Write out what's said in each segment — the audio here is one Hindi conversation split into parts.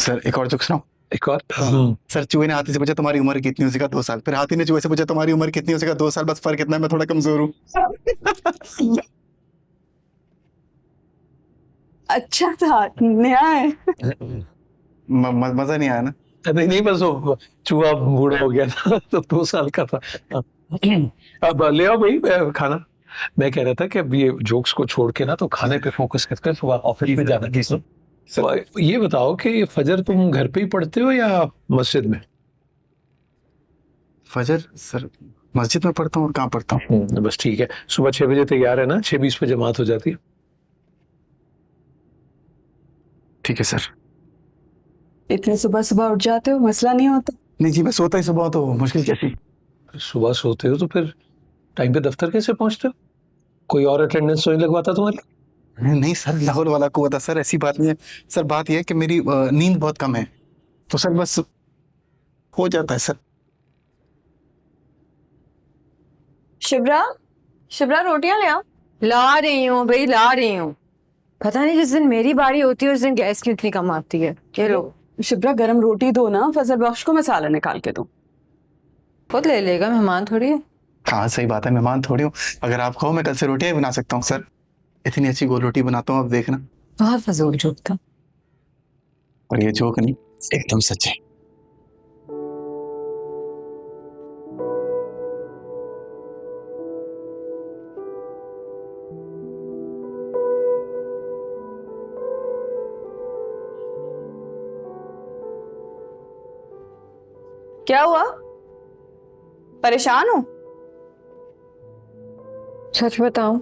सर एक और जोक सुनाओ। एक और सर चूहे ने हाथी से पूछा तुम्हारी उम्र कितनी, उसका 2 साल। फिर हाथी ने चूहे से पूछा तुम्हारी उम्र कितनी, उसका 2 साल। बस फर्क इतना है मैं थोड़ा कमजोर हूँ। अच्छा था, नया है। मजा नहीं आया ना? नहीं नहीं, बस वो चूहा बूढ़ा हो गया था तो 2 साल का था। अब ले आओ भाई खाना। मैं कह रहा था कि अब ये जोक्स को छोड़ के ना तो खाने पे फोकस करते हैं, सुबह ऑफिस में जाना की। तो ये बताओ कि फजर तुम घर पे ही पढ़ते हो या मस्जिद में? फजर सर मस्जिद में पढ़ता हूँ। और कहाँ पढ़ता हूँ? बस ठीक है, सुबह 6 बजे तैयार है ना, 6:20 पे जमात हो जाती है। ठीक है सर। इतने सुबह सुबह उठ जाते हो, मसला नहीं होता? नहीं जी, मैं सोता ही सुबह, तो मुश्किल कैसी? सुबह सोते हो तो फिर टाइम पे दफ्तर कैसे पहुंचते हो? कोई और अटेंडेंस तो नहीं लगवाता तुम्हारी? नहीं सर, लाहौल वाला कुआं था सर, ऐसी बात नहीं है सर। बात यह है कि मेरी नींद बहुत कम है, तो सर बस हो जाता है सर। शिब्रा, शिब्रा रोटियां ले आओ। ला रही हूँ भाई, ला रही हूँ। पता नहीं जिस दिन मेरी बारी होती है उस दिन गैस क्यों इतनी कम आती है। ये लो। शिब्रा गरम रोटी दो ना, फजल बख्श को मसाला निकाल के दो। खुद ले लेगा, मेहमान थोड़ी है। हाँ सही बात है, मेहमान थोड़ी हूँ। अगर आप कहो मैं कल से रोटियां बना सकता हूँ सर। इतनी अच्छी गोल रोटी बनाता हूँ, आप देखना। बहुत फजूल जोक था। और ये जोक नहीं, एकदम सच है। क्या हुआ, परेशान हो? सच बताऊं,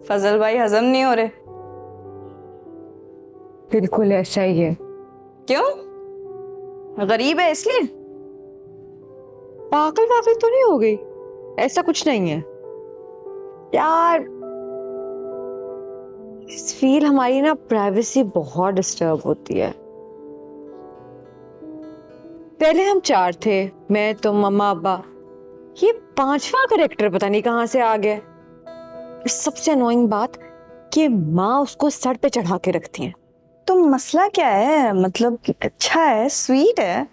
फजल भाई हजम नहीं हो रहे। बिल्कुल ऐसा ही है। क्यों, गरीब है इसलिए? पागल पागल तो नहीं हो गई? ऐसा कुछ नहीं है यार। इस फील हमारी ना प्राइवेसी बहुत डिस्टर्ब होती है। पहले हम 4 थे, मैं, तुम, मम्मा, अब्बा। ये 5वां करेक्टर पता नहीं कहां से आ गया। सबसे अनोइंग बात कि माँ उसको सर पे चढ़ा के रखती है। तो मसला क्या है? मतलब अच्छा है, स्वीट है,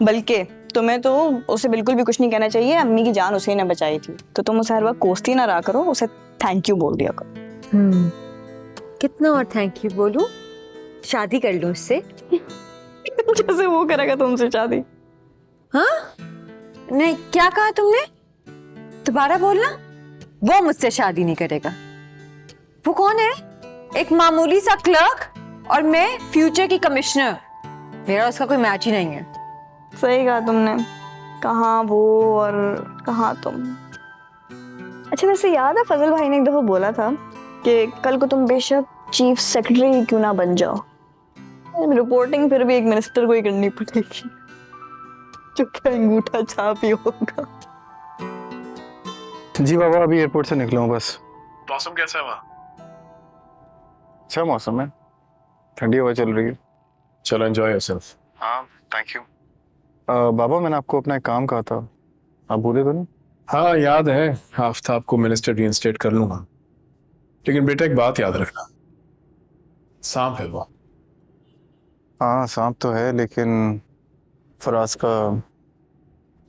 बल्कि तुम्हें तो उसे बिल्कुल भी कुछ नहीं कहना चाहिए। अम्मी की जान उसे ने बचाई थी, तो तुम उसे हर वक्त कोसती ना रहा करो, उसे थैंक यू बोल दिया करो। कितना और थैंक यू बोलूं? शादी कर लूं उससे? जैसे वो करेगा तुमसे शादी। हाँ? नहीं, क्या कहा तुमने? दोबारा बोलना। वो मुझसे शादी नहीं करेगा। वो कौन है? एक मामूली सा क्लर्क और मैं फ्यूचर की कमिश्नर। मेरा उसका कोई मैच ही नहीं है। सही कहा तुमने, कहाँ वो और कहाँ तुम। अच्छा वैसे याद है फजल भाई ने एक दफा बोला था कि कल को तुम बेशक चीफ सेक्रेटरी क्यों ना बन जाओ, रिपोर्टिंग फिर भी एक मिनिस्टर को ही करनी पड़ेगी, जो क्या अंगूठा छाप ही होगा। जी बाबा, अभी एयरपोर्ट से निकला हूँ बस। मौसम कैसा है वहाँ? अच्छा मौसम है, ठंडी हवा चल रही है। चलो एंजॉय योरसेल्फ। हाँ थैंक यू। बाबा मैंने आपको अपना एक काम कहा था, आप भूले तो नहीं? हाँ याद है, आफ्ताब को मिनिस्टर रीइंस्टेट कर लूंगा, लेकिन बेटा एक बात याद रखना, सांप है वो। हाँ सांप तो है, लेकिन फराज का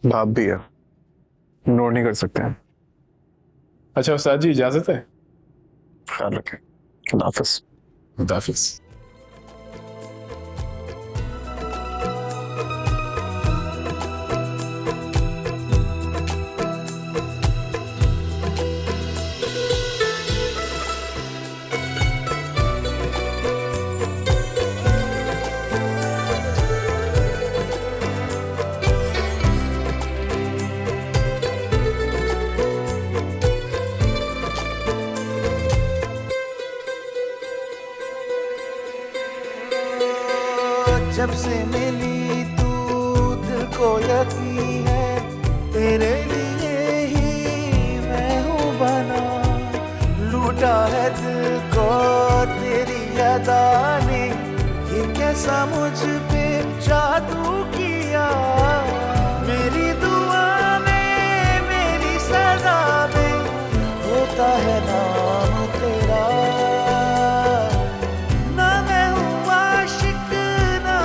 बाप भी है, इग्नोर नहीं कर सकते हैं। अच्छा उस्ताद जी, इजाजत है। ख्याल रखें, खुदा हाफिज। खुदा हाफिज। जब से मिली तू दिल को यकीन है, तेरे लिए ही मैं हूँ बना। लूटा है दिल को तेरी अदा ने, ये कैसा मुझ पे जादू किया। मेरी दुआ में मेरी सजा में होता है नाम तेरा। ना मैं हूँ आशिक ना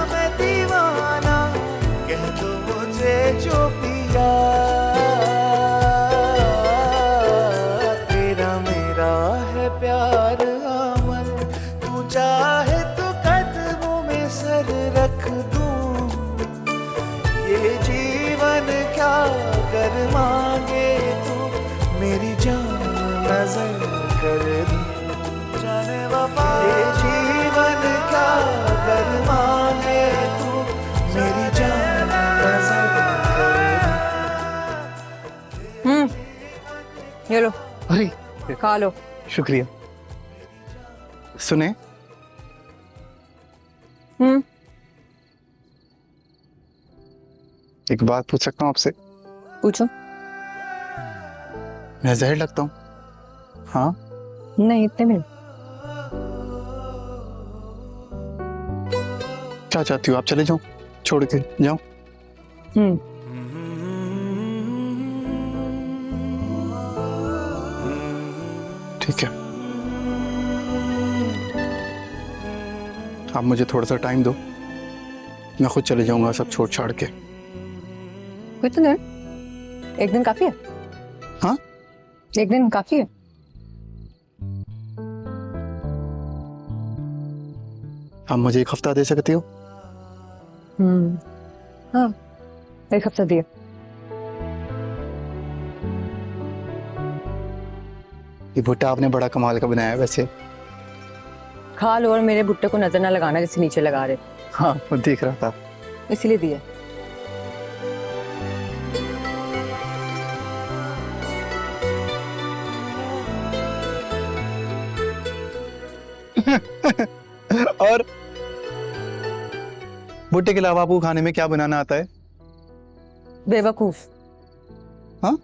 ये लो, अरे खा लो। शुक्रिया। सुने, एक बात पूछ सकता हूँ आपसे? पूछो। मैं जहर लगता हूँ? हाँ, नहीं, इतने में क्या चाहती हो आप? चले जाओ, छोड़ के जाओ। ठीक है, आप मुझे थोड़ा सा टाइम दो, मैं खुद चले जाऊंगा सब छोड़ छाड़ के। कितने दिन? एक दिन काफी है? हाँ, एक दिन काफी है। आप मुझे एक हफ्ता दे सकती हो? हाँ, एक हफ्ता दिया। ये भुट्टा आपने बड़ा कमाल का बनाया है वैसे। खा लो और मेरे भुट्टे को नजर ना लगाना जैसे नीचे लगा रहे, हाँ, वो देख रहा था। इसलिए दिया। और भुट्टे के अलावा आपको खाने में क्या बनाना आता है? बेवकूफ। हाँ,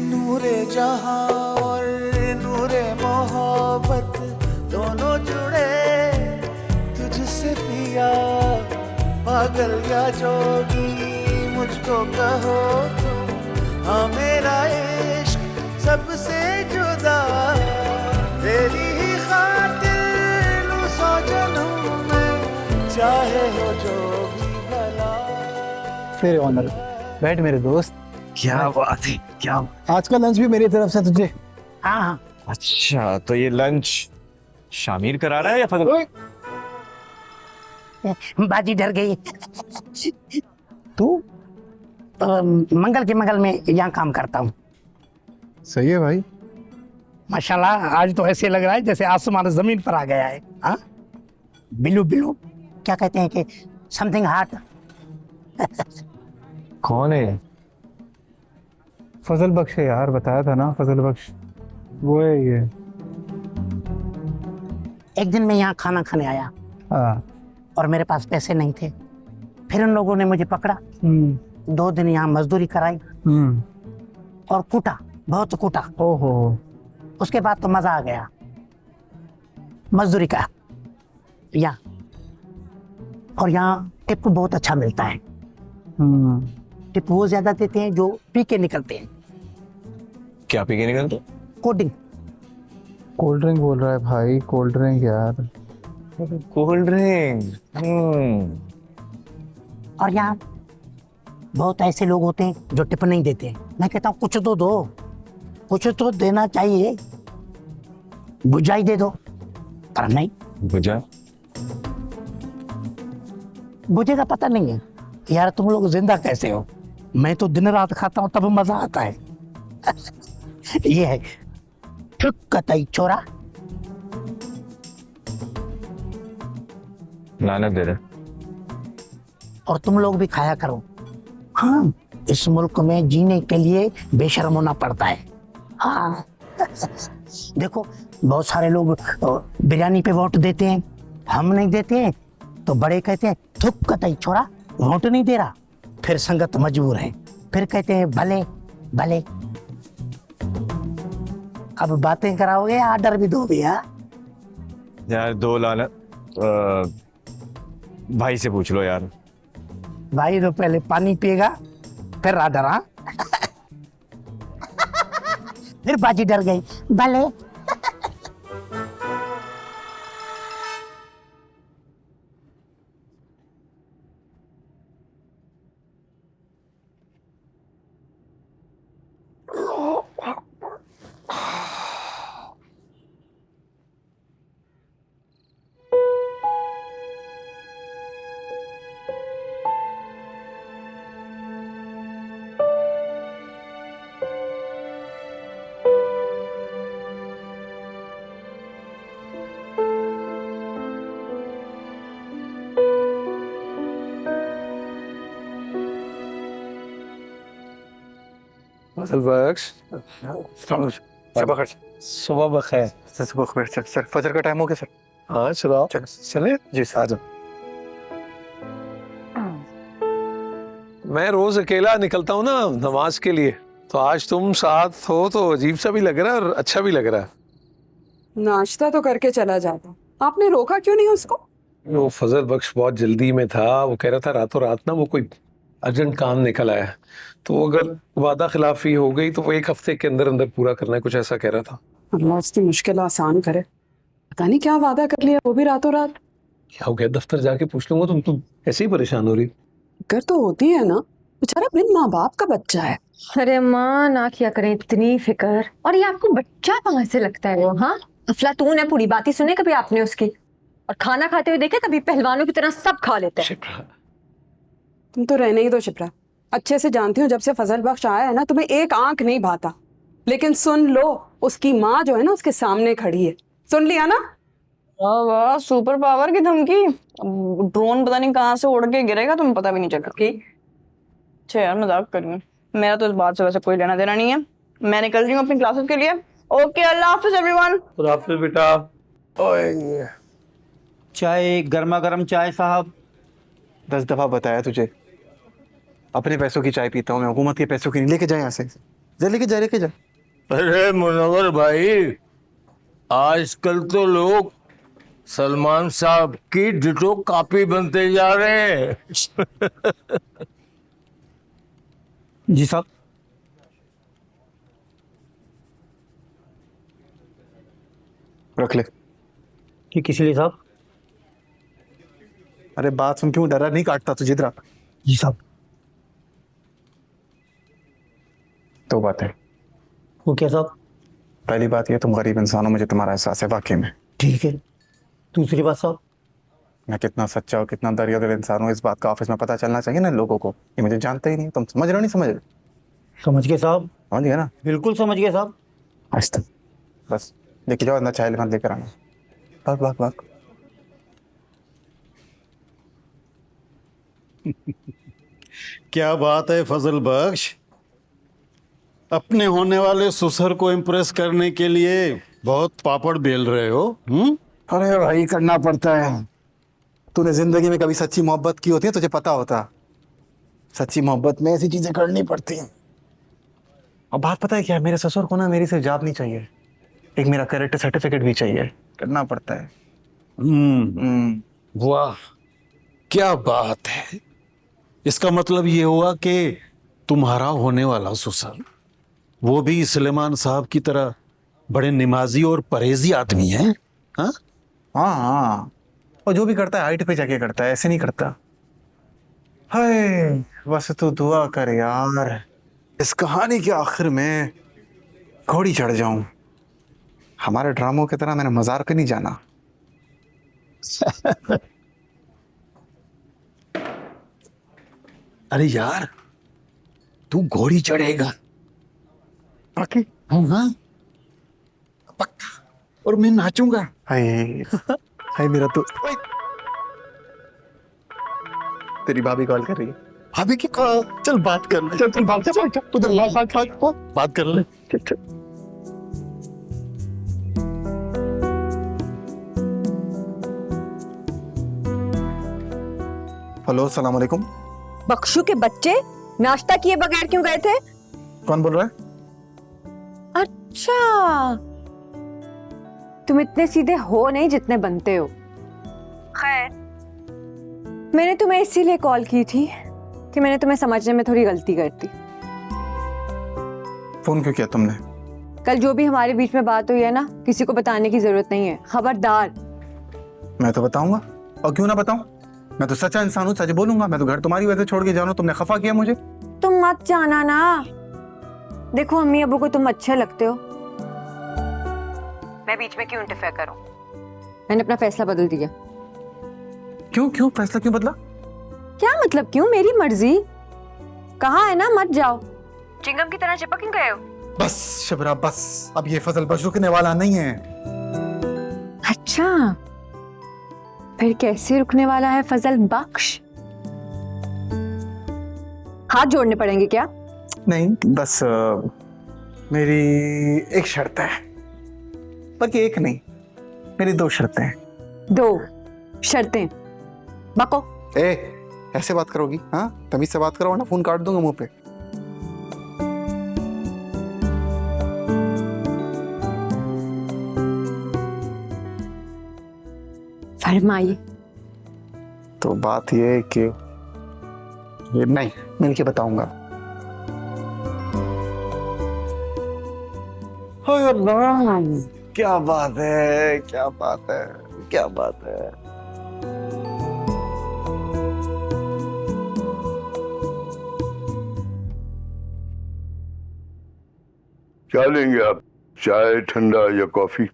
नूरे जहां और नूरे मोहब्बत दोनों जुड़े तुझसे पिया, पागल या जोगी मुझको कहो तुम, हाँ मेरा इश्क सबसे जुदा, तेरी ही खातिर लूं सौ जन्म में, चाहे हो जो भी भला। तेरे ऑनर, बैठ मेरे दोस्त। क्या बात है, क्या? आज का लंच भी मेरी तरफ से तुझे। हाँ हाँ। अच्छा, तो ये लंच शामिर करा रहा है या फजल? बाजी डर गई। तू मंगल के मंगल में यहाँ काम करता हूँ। सही है भाई। माशाल्लाह, आज तो ऐसे लग रहा है जैसे आसमान जमीन पर आ गया है। हाँ, बिल्लू बिल्लू क्या कहते हैं कि समथिंग हार्ट। कौन है? फजल बख्श है यार, बताया था ना, फजल बख्श वो है ये। एक दिन मैं यहाँ खाना खाने आया हाँ। और मेरे पास पैसे नहीं थे, फिर उन लोगों ने मुझे पकड़ा, 2 दिन यहाँ मजदूरी कराई और कूटा, बहुत कूटा। ओहो। उसके बाद तो मजा आ गया मजदूरी का यहाँ। और यहाँ टिप बहुत अच्छा मिलता है। टिप वो ज्यादा देते हैं जो पी के निकलते हैं। क्या पी के निकलते? कोल्ड कोल्ड ड्रिंक बोल रहा है भाई, कोल्ड ड्रिंक यार। Cold drink. और यहाँ बहुत ऐसे लोग होते हैं जो टिप नहीं देते हैं। मैं कहता हूँ कुछ तो दो, कुछ तो देना चाहिए, बुझाई दे दो, पर नहीं। बुझा? बुझे का पता नहीं है यार, तुम लोग जिंदा कैसे हो? मैं तो दिन रात खाता हूँ तब मजा आता है। ये है ठुक कतई छोरा। लानत दे रहे। और तुम लोग भी खाया करो। हाँ, इस मुल्क में जीने के लिए बेशर्म होना पड़ता है। हाँ। देखो, बहुत सारे लोग बिरयानी पे वोट देते हैं, हम नहीं देते हैं तो बड़े कहते हैं थुक कतई छोरा, वोट नहीं दे रहा। फिर संगत मजबूर है, फिर कहते हैं भले भले। अब बातें कराओगे, आर्डर भी दो भैया। यार 2 लानत। भाई से पूछ लो यार। भाई तो पहले पानी पिएगा फिर आर्डर। हाँ। फिर बाजी डर गई, भले। फजल बख्श, सुबह खैर सुबह बखैर। सर, सुबह खैर सर। सर फजर का टाइम हो गया सर। हाँ चलो चले। जी सर। आ जाओ। मैं रोज अकेला निकलता हूँ ना नमाज के लिए, तो आज तुम साथ हो तो अजीब सा भी लग रहा है और अच्छा भी लग रहा है। नाश्ता तो करके चला जाता, आपने रोका क्यों नहीं उसको? वो फजल बख्श बहुत जल्दी में था, वो कह रहा था रातों रात ना वो कोई अर्जेंट काम निकल आया है, तो अगर वादा खिलाफी हो गई तो वो 1 हफ्ते के अंदर अंदर पूरा करना है, कुछ ऐसा कह रहा था। अल्लाह उसकी मुश्किल आसान करे। पता नहीं क्या वादा कर लिया, वो भी रातों रात। क्या हो गया, दफ्तर जाके पूछ लूंगा। तुम ऐसे ही परेशान हो रही। फिक्र तो होती है ना, बेचारा बिन माँ बाप का बच्चा है। अरे माँ ना किया करें इतनी फिक्र। और ये आपको बच्चा कहाँ से लगता है वो? हाँ, अफलातून है। पूरी बात ही सुने कभी आपने उसकी? और खाना खाते हुए देखे कभी? पहलवानों की तरह सब खा लेते हैं। तुम तो रहने ही दो शिप्रा। अच्छे से जानती हूँ, जब से फजल बख्श आया है ना, तुम्हें एक आंख नहीं भाता। लेकिन सुन लो, उसकी माँ जो है ना उसके सामने खड़ी है। सुन लिया ना? वाह वाह, सुपर पावर की धमकी। अब ड्रोन पता नहीं कहाँ से उड़ के गिरेगा, तुम्हें पता भी नहीं चलेगा। अच्छा यार, मजाक कर रही हूँ। मेरा तो इस बात से वैसे कोई लेना देना नहीं है। मैं निकल रही हूँ अपनी क्लासेस के लिए। ओके, अल्लाह हाफिज एवरीवन। खुदा हाफिज बेटा। ओए चाय, गर्मा गर्म चाय साहब। 10 दफा बताया तुझे, अपने पैसों की चाय पीता हूँ मैं, हुकूमत के पैसों की नहीं। लेके जाए यहाँ से। जा, लेके जा। अरे मुनव्वर भाई, आजकल तो लोग सलमान साहब की डिटो कॉपी बनते जा रहे हैं। जी साहब। रख ले। ये किस लिए साहब? अरे बात सुन, क्यों डरा? नहीं काटता तुझे। इधर आ। जी साहब। दो बातें। वो क्या साहब? पहली बात ये, तुम गरीब इंसान हो, मुझे तुम्हारा एहसास है वाकई में। ठीक है। दूसरी बात साहब? मैं कितना सच्चा और कितना दरिया दिल इंसान हूँ, इस बात का ऑफिस में पता चलना चाहिए ना लोगों को। ये मुझे जानते ही नहीं। तुम समझ रहे हो? नहीं समझ रहे? समझ गए साहब, समझ गए ना? बिल्कुल समझ गए साहब। आज तक बस लेके जाओ अंदर, चाय मत लेकर आना। भाग। क्या बात है फजल बख्श, अपने होने वाले ससुर को इम्प्रेस करने के लिए बहुत पापड़ बेल रहे हो। अरे भाई, करना पड़ता है। तूने जिंदगी में कभी सच्ची मोहब्बत की होती है? तुझे पता होता, सच्ची मोहब्बत में ऐसी चीजें करनी पड़ती हैं। और बात पता है क्या है, मेरे ससुर को ना मेरी सिर्फ जॉब नहीं चाहिए, एक मेरा कैरेक्टर सर्टिफिकेट भी चाहिए। करना पड़ता है। वाह, क्या बात है। इसका मतलब ये हुआ कि तुम्हारा होने वाला ससुर वो भी सुलेमान साहब की तरह बड़े निमाजी और परहेजी आदमी है। हाँ हाँ, और जो भी करता है हाइट पे जाके करता है, ऐसे नहीं करता। हाय, बस तू दुआ कर यार, इस कहानी के आखिर में घोड़ी चढ़ जाऊं। हमारे ड्रामों की तरह मैंने मजार पे नहीं जाना। अरे यार, तू घोड़ी चढ़ेगा? बाकी हाँ, पक्का। और मैं नाचूंगा। हाय हाय, मेरा तो। तेरी भाभी कॉल कर रही है। भाभी की कॉल? चल बात कर ले। चल भाग उधर, बात कर ले। हेलो, सलाम अलैकुम। बख्शू के बच्चे नाश्ता किए बगैर क्यों गए थे? कौन बोल रहा है? अच्छा, तुम इतने सीधे हो नहीं जितने बनते हो। खैर, मैंने तुम्हें इसीलिए कॉल की थी कि मैंने तुम्हें समझने में थोड़ी गलती कर दी। फोन क्यों किया तुमने? कल जो भी हमारे बीच में बात हुई है ना, किसी को बताने की जरूरत नहीं है। खबरदार। मैं तो बताऊंगा, और क्यों ना बताऊं? मैं तो सच्चा इंसान हूँ, सच बोलूंगा। मैं तो घर तुम्हारी वजह से छोड़ के जाऊँ, तुमने खफा किया मुझे। तुम मत जाना ना। देखो, अम्मी अबू को तुम अच्छे लगते हो, मैं बीच में क्यों इंटरफेयर करूं? मैंने अपना फैसला बदल दिया। क्यों फैसला क्यों बदला? क्या मतलब क्यों? मेरी मर्जी। कहा है ना मत जाओ। चिंगम की तरह चिपक गए हो। बस शबरा, बस। अब ये फजल बख्श रुकने वाला नहीं है। अच्छा, फिर कैसे रुकने वाला है फजल बख्श? हाथ जोड़ने पड़ेंगे क्या? नहीं, बस मेरी एक शर्त है, बल्कि एक नहीं, मेरी 2 शर्तें हैं। 2 शर्तें? बको। ए, ऐसे बात करोगी? हाँ, तमीज से बात करो वरना फोन काट दूंगा मुंह पे। फरमाइए। तो बात ये है कि ये नहीं, मिल के बताऊंगा। हाय अल्लाह, क्या बात है, क्या बात है, क्या बात है। क्या लेंगे आप, चाय, ठंडा या कॉफी?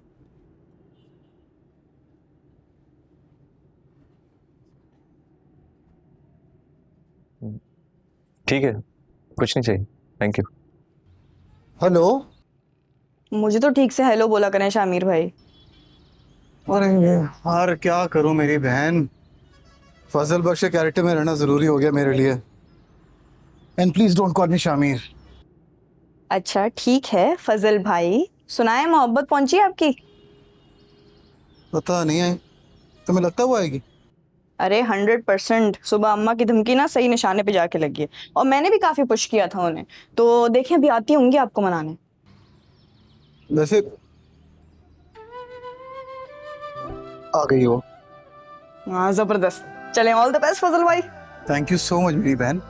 ठीक है, कुछ नहीं चाहिए, थैंक यू। हेलो। मुझे तो ठीक से हेलो बोला करें शामिर भाई। अरे यार, क्या करूं मेरी बहन, फजल बख्श के कैरेक्टर में रहना जरूरी हो गया मेरे लिए। एंड प्लीज डोंट कॉल मी शामिर। अच्छा ठीक है फजल भाई, सुनाए मोहब्बत पहुंची आपकी? पता नहीं है, तुम्हें लगता है वो आएगी? अरे 100%। सुबह अम्मा की धमकी ना सही निशाने पे जाके लगी है, और मैंने भी काफी पुश किया था उन्हें, तो देखिए अभी आती होंगी आपको मनाने। वैसे आ गई वो। हाँ जबरदस्त। चलें, ऑल द बेस्ट फजल भाई। थैंक यू सो मच मेरी बहन।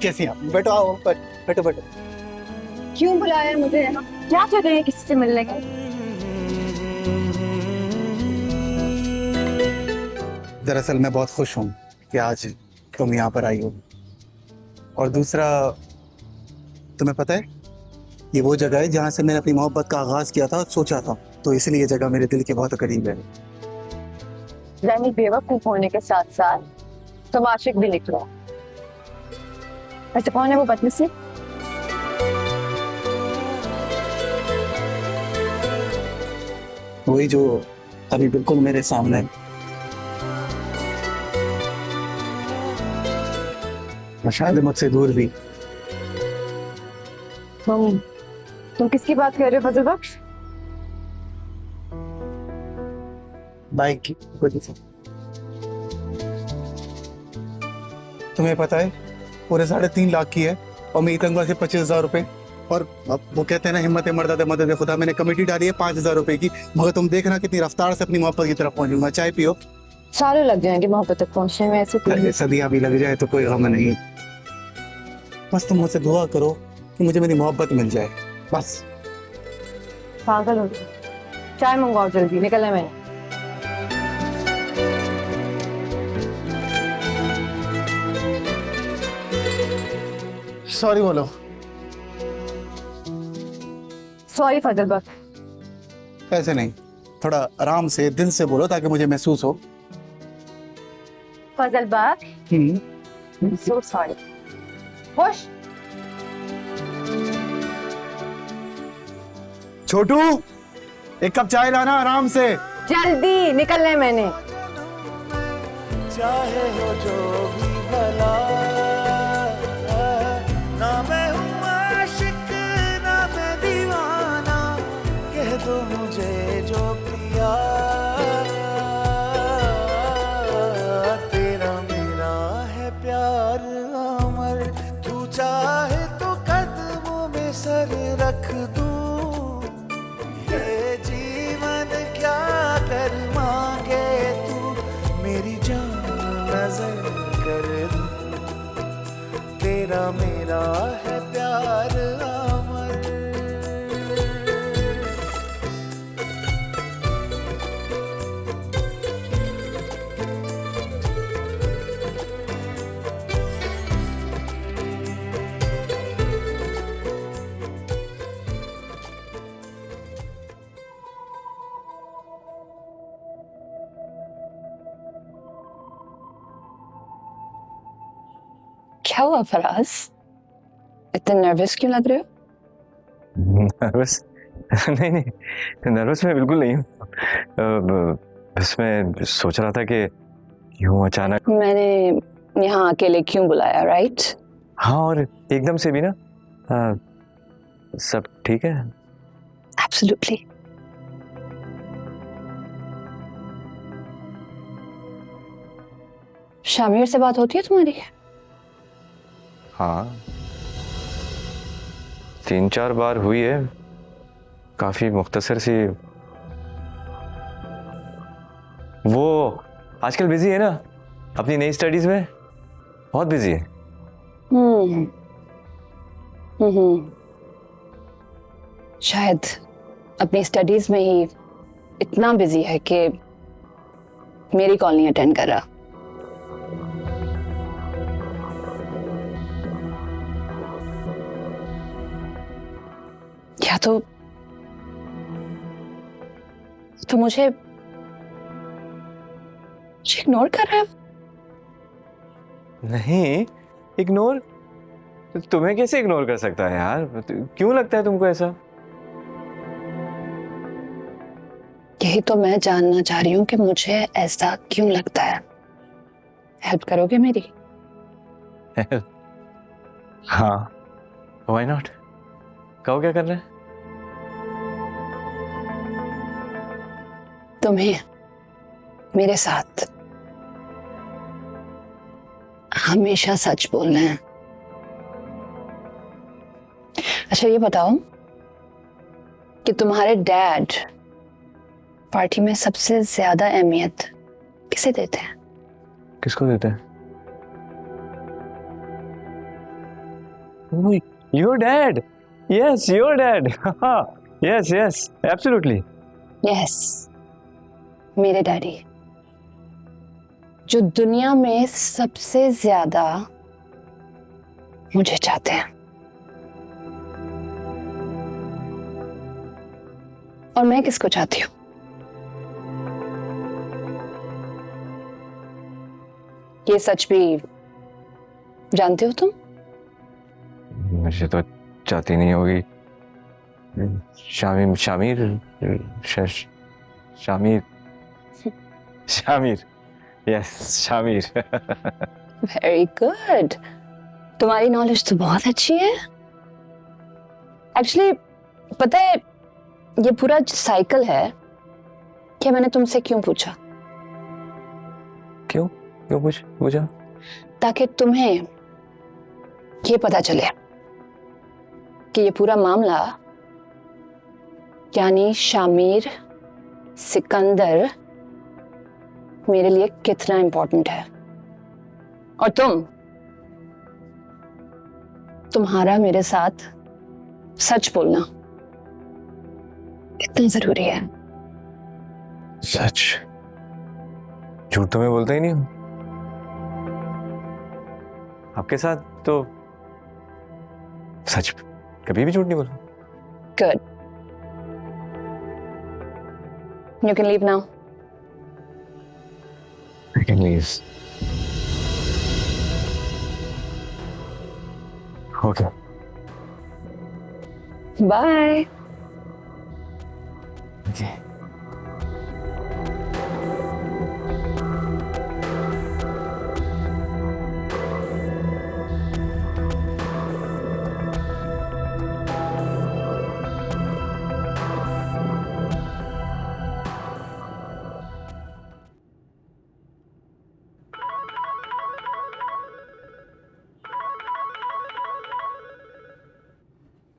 कैसी हैं आप? बैठो, आओ, बैठो बैठो। क्यों बुलाया मुझे यहाँ? क्या कर रहे हैं किसी से मिलने का? दरअसल मैं बहुत खुश हूँ कि आज तुम यहाँ पर आई हो। और दूसरा, तुम्हें पता है ये वो जगह है जहाँ से मैंने अपनी मोहब्बत का आगाज किया था और सोचा था, तो इसलिए ये जगह मेरे दिल के बहुत करीब है। यानी बेवकूफ होने के साथ साथ तुम आशिक भी निकलो। वैसे कौन है वो बदनसीब? वही जो अभी बिल्कुल मेरे सामने है। और शायद मुझसे दूर भी। तुम किसकी बात कर रहे हो फजल बख्श? बाइक की वजह से। तुम्हें पता है पूरे 3.5 लाख की है और मैं तंगवा से 25,000 रुपए। और अब वो कहते हैं ना, हिम्मत मर्द मदद खुदा, मैंने कमेटी डाली है 5,000 रुपए की। मगर तुम देखना कितनी रफ्तार से अपनी मोहब्बत की तरफ पहुंचूंगा। चाय पियो। सालों लग जाएंगे मोहब्बत तक पहुंचने में, ऐसे अरे सदियां भी लग जाए तो कोई गम नहीं। बस तुम मुझसे दुआ करो कि मुझे मेरी मोहब्बत मिल जाए, बस। पागल हो गए। चाय मंगवाओ जल्दी, निकलना मैंने। सॉरी बोलो। सॉरी फजल बख्श। ऐसे नहीं, थोड़ा आराम से दिल से बोलो ताकि मुझे महसूस हो। फजल बख्श, सो सॉरी। खुश। छोटू, एक कप चाय लाना आराम से। जल्दी निकलना है मैंने। चाहे हो जो भी भला, ना मैं हूँ आशिक ना मैं दीवाना, कह दो मुझे जो पिया। तेरा मेरा है प्यार अमर, तू चाहे तो कदमों में सर रख दूं। ये जीवन क्या कर मांगे तू, मेरी जान नजर कर दूं। तेरा मेरा है प्यार अमर। क्या क्या हुआ फराज, इतने नर्वस क्यों लग रहे हो? नर्वस? नहीं नहीं, नर्वस मैं बिल्कुल नहीं हूँ। बस मैं सोच रहा था कि यूं अचानक मैंने यहाँ अकेले क्यों बुलाया, राइट? हाँ, और एकदम से भी ना सब ठीक है? एब्सोल्युटली। शामिर से बात होती है तुम्हारी? हाँ, 3-4 बार हुई है, काफी मुख्तसर सी। वो आजकल बिजी है ना अपनी नई स्टडीज में, बहुत बिजी है। शायद अपनी स्टडीज में ही इतना बिजी है कि मेरी कॉल नहीं अटेंड कर रहा। या तो मुझे इग्नोर कर रहा है। नहीं, इग्नोर? तुम्हें कैसे इग्नोर कर सकता है यार? क्यों लगता है तुमको ऐसा? यही तो मैं जानना चाह रही हूँ कि मुझे ऐसा क्यों लगता है। हेल्प करोगे मेरी? हाँ, व्हाई नॉट? कहो क्या करना है? तुम्हें मेरे साथ हमेशा सच बोलना है। अच्छा ये बताओ कि तुम्हारे डैड पार्टी में सबसे ज्यादा अहमियत किसे देते हैं? किसको देते हैं? Your dad? Yes, your dad. Yes yes, absolutely. Yes, मेरे डैडी, जो दुनिया में सबसे ज्यादा मुझे चाहते हैं। और मैं किसको चाहती हूँ? ये सच भी जानते हो तुम? मुझे तो चाहती नहीं होगी। Shamir Shamir Shamir, yes Shamir. Very good, तुम्हारी नॉलेज तो बहुत अच्छी है। एक्चुअली पता है ये पूरा साइकिल है कि मैंने तुमसे क्यों पूछा? क्यों क्यों पूछा? ताकि तुम्हें ये पता चले कि ये पूरा मामला यानी शामिर सिकंदर मेरे लिए कितना इंपॉर्टेंट है, और तुम्हारा मेरे साथ सच बोलना कितना जरूरी है। सच? झूठ तो मैं बोलता ही नहीं हूं। आपके साथ तो सच कभी भी झूठ नहीं बोला। Good, you can leave now. I can leave. Okay. Bye. Okay.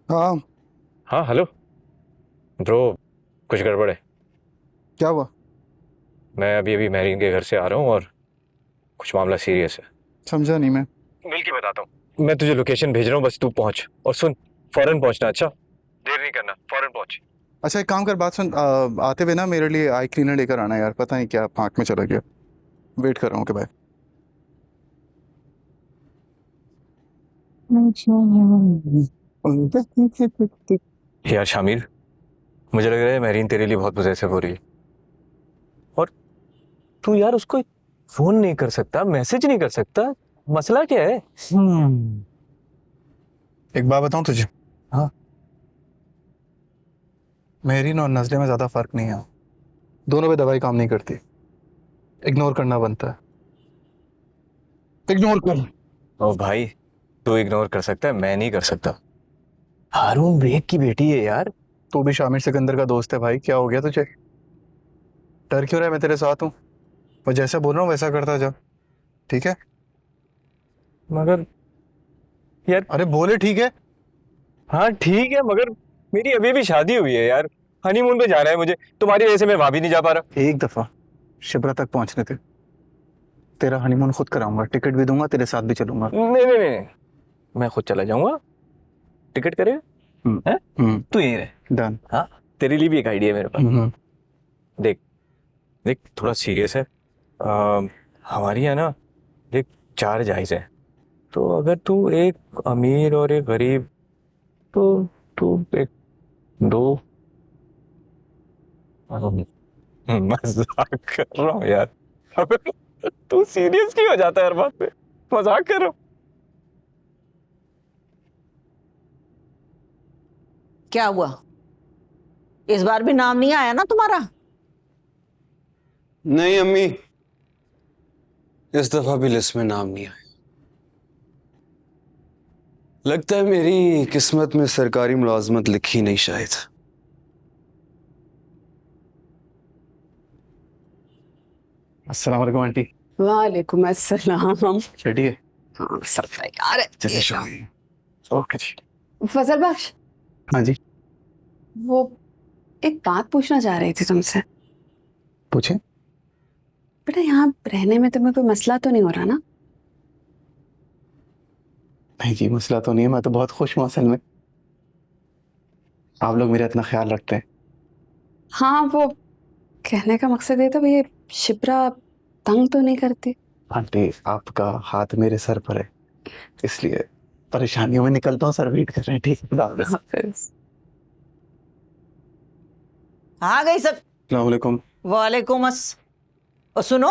हाँ हाँ, हेलो ब्रो, कुछ गड़बड़ है। क्या हुआ? मैं अभी मैरीन के घर से आ रहा हूँ और कुछ मामला सीरियस है। समझा नहीं मैं। मिल के बताता हूँ। मैं तुझे लोकेशन भेज रहा हूँ, बस तू पहुँच। और सुन, फौरन पहुँचना। अच्छा, देर नहीं करना, फौरन पहुँच। अच्छा एक काम कर, बात सुन, आते हुए ना मेरे लिए आई क्लीनर लेकर आना यार, पता नहीं क्या आँख में चला गया। वेट कर रहा हूँ। बाय। यार शामिर, मुझे लग रहा है मैरीन तेरे लिए बहुत पॉजेसिव हो रही है। और तू यार उसको फोन नहीं कर सकता, मैसेज नहीं कर सकता, मसला क्या है? एक बात बताऊं तुझे? हाँ। मेहरीन और नजले में ज्यादा फर्क नहीं है, दोनों पे दवाई काम नहीं करती, इग्नोर करना बनता है। इग्नोर कर। ओ भाई, तू इग्नोर कर सकता है, मैं नहीं कर सकता। हारून बेग की बेटी है यार। तू भी शामिर सिकंदर का दोस्त है भाई, क्या हो गया तुझे? डर क्यों रहा है? मैं तेरे साथ हूँ, मैं जैसा बोल रहा हूँ वैसा करता जा, ठीक है? मगर यार, अरे बोले ठीक है। हाँ ठीक है, मगर मेरी अभी भी शादी हुई है यार। हनीमून पे जाना है मुझे, तुम्हारी वजह से मैं वहां भी नहीं जा पा रहा। एक दफा शिप्रा तक पहुंचने थे, तेरा हनीमून खुद कराऊंगा, टिकट भी दूंगा, तेरे साथ भी चलूंगा। नहीं नहीं नहीं, मैं खुद चला जाऊंगा। टिकट करे? तू यहीं रहे। डन। हाँ, तेरे लिए भी एक आइडिया है मेरे पास। देख देख, थोड़ा सीरियस है। हमारी है ना, देख 4 जायज है, तो अगर तू एक अमीर और एक गरीब, तो तू एक 2। मजाक कर रहा हूँ यार। अबे तू सीरियस क्यों हो जाता है हर बात पे? मजाक कर रहा हूँ। क्या हुआ? इस बार भी नाम नहीं आया ना तुम्हारा? नहीं अम्मी, इस दफा भी लिस्ट में नाम नहीं आया। लगता है मेरी किस्मत में सरकारी मुलाजमत लिखी नहीं शायद। अस्सलाम वालेकुम आंटी। वालेकुम अस्सलाम। चलिए। हाँ सब तैयार है। जैसे शुक्रिया। ओके जी। फजल बख्श, हाँ जी, वो एक बात पूछना चाह रही थी तुमसे। पूछे। बेटा यहाँ रहने में तुम्हें कोई मसला तो नहीं हो रहा ना? नहीं जी, मसला तो नहीं है, मैं तो बहुत खुश हूँ असल में, आप लोग मेरा इतना ख्याल रखते हैं। हाँ, वो कहने का मकसद ये था भैया, शिप्रा तंग तो नहीं करती? आंटी, आपका हाथ मेरे सर पर है, इसलिए परेशानियों में निकलता हूँ, सर वेट कर रहे हैं, ठीक है? खुदा हाफिज़। आ गई सब। अस्सलाम वालेकुम। वालेकुम अस। और सुनो,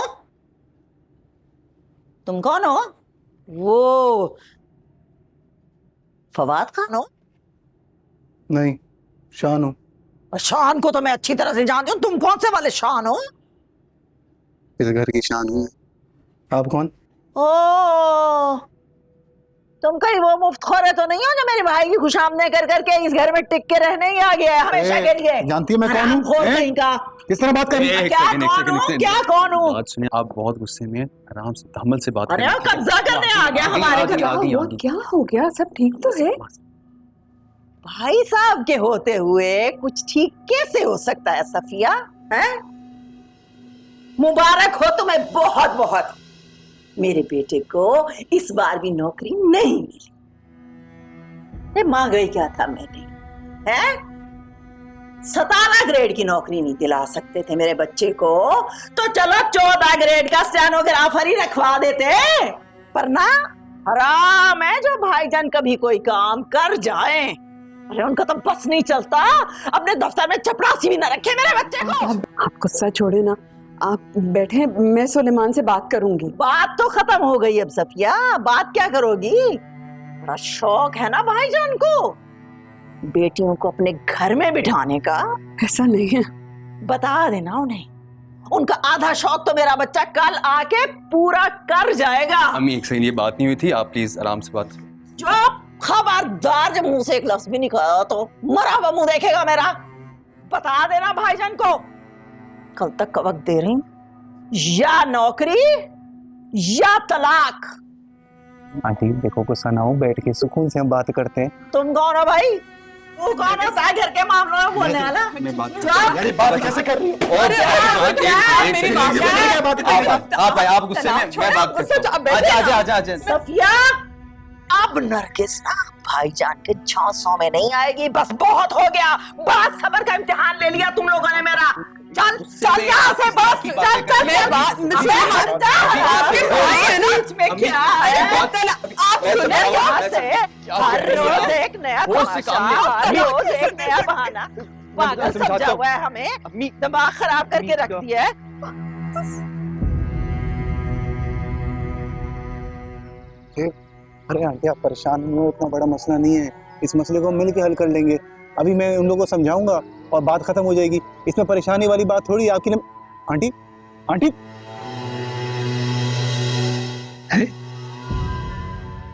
तुम कौन हो? वो फवाद खान हो? नहीं, शान हूँ। शान को तो मैं अच्छी तरह से जानती हूँ, तुम कौन से वाले शान हो? इस घर की शान हूँ। आप कौन? ओ, तुम कहीं वो मुफ्तखोर तो नहीं हो जो मेरे भाई की खुशामदीद कर करके इस घर में टिक के रहने ही आ गया है हमेशा के लिए? जानती है मैं कौन हूँ? कहीं का किस तरह बात कर रही है? क्या कौन हूँ? क्या कौन हूँ? बात सुनिए, आप बहुत गुस्से में हैं, आराम से तहम्मुल से बात अरे करें। कब्जा करने आ गया हमारे घर। क्या हो गया? सब ठीक तो है? भाई साहब के होते हुए कुछ ठीक कैसे हो सकता है सफिया? हैं? मुबारक हो तुम्हें बहुत बहुत। मेरे बेटे को इस बार भी नौकरी नहीं मिली। मांग गई क्या था मैंने? हैं? 17 ग्रेड की नौकरी नहीं दिला सकते थे मेरे बच्चे को, तो चलो 14 ग्रेड का स्टेनोग्राफर ही रखवा देते। पर ना, हराम है जो भाईजान कभी कोई काम कर जाए। अरे उनका तो बस नहीं चलता, अपने दफ्तर में चपरासी भी ना रखे मेरे बच्चे को। आप गुस्सा छोड़े ना, आप बैठे, मैं सुलेमान से बात करूंगी। बात तो खत्म हो गई अब सफिया, बात क्या करोगी? बड़ा शौक है ना भाईजान को बेटियों को अपने घर में बिठाने का। ऐसा नहीं है। बता देना उन्हें, उनका आधा शौक तो मेरा बच्चा कल आके पूरा कर जाएगा। अम्मी एक सेकंड, ये बात नहीं हुई थी, आप प्लीज आराम से बात करो। चुप, खबरदार जब मुंह से एक लफ्ज भी निकला तो मरा हुआ मुंह देखेगा मेरा। बता देना भाईजान को, कल तक का वक्त दे रही हूं, या नौकरी या तलाक। आंटी देखो, गुस्सा ना हो, बैठ के सुकून से हम बात करते हैं। तुम कौन हो भाई? तू कौन है सारे घर के मामलों में बोलने वाला? यार बात कैसे कर रही है? आप गुस्से में, मैं बात करता हूं। आजा। सफिया, अब नरगिस ना भाईजान के झांसों में नहीं आएगी, बस बहुत हो गया। बड़ा सब्र का इम्तिहान ले लिया तुम लोगों ने मेरा। चल चल यहाँ से, बस चल। मैं बात आपके भाई है ना, इसमें क्या है? आप सुने यहाँ से, हर रोज एक नया तमाशा, हर रोज एक नया बहाना। पागल समझा हुआ है हमें, दिमाग खराब करके रख दिया है। अरे आंटी आप परेशान नहीं हो, इतना बड़ा मसला नहीं है, इस मसले को हम मिल के हल कर लेंगे। अभी मैं उन लोगों को समझाऊंगा और बात खत्म हो जाएगी। इसमें परेशानी वाली बात थोड़ी आपकी। आंटी आंटी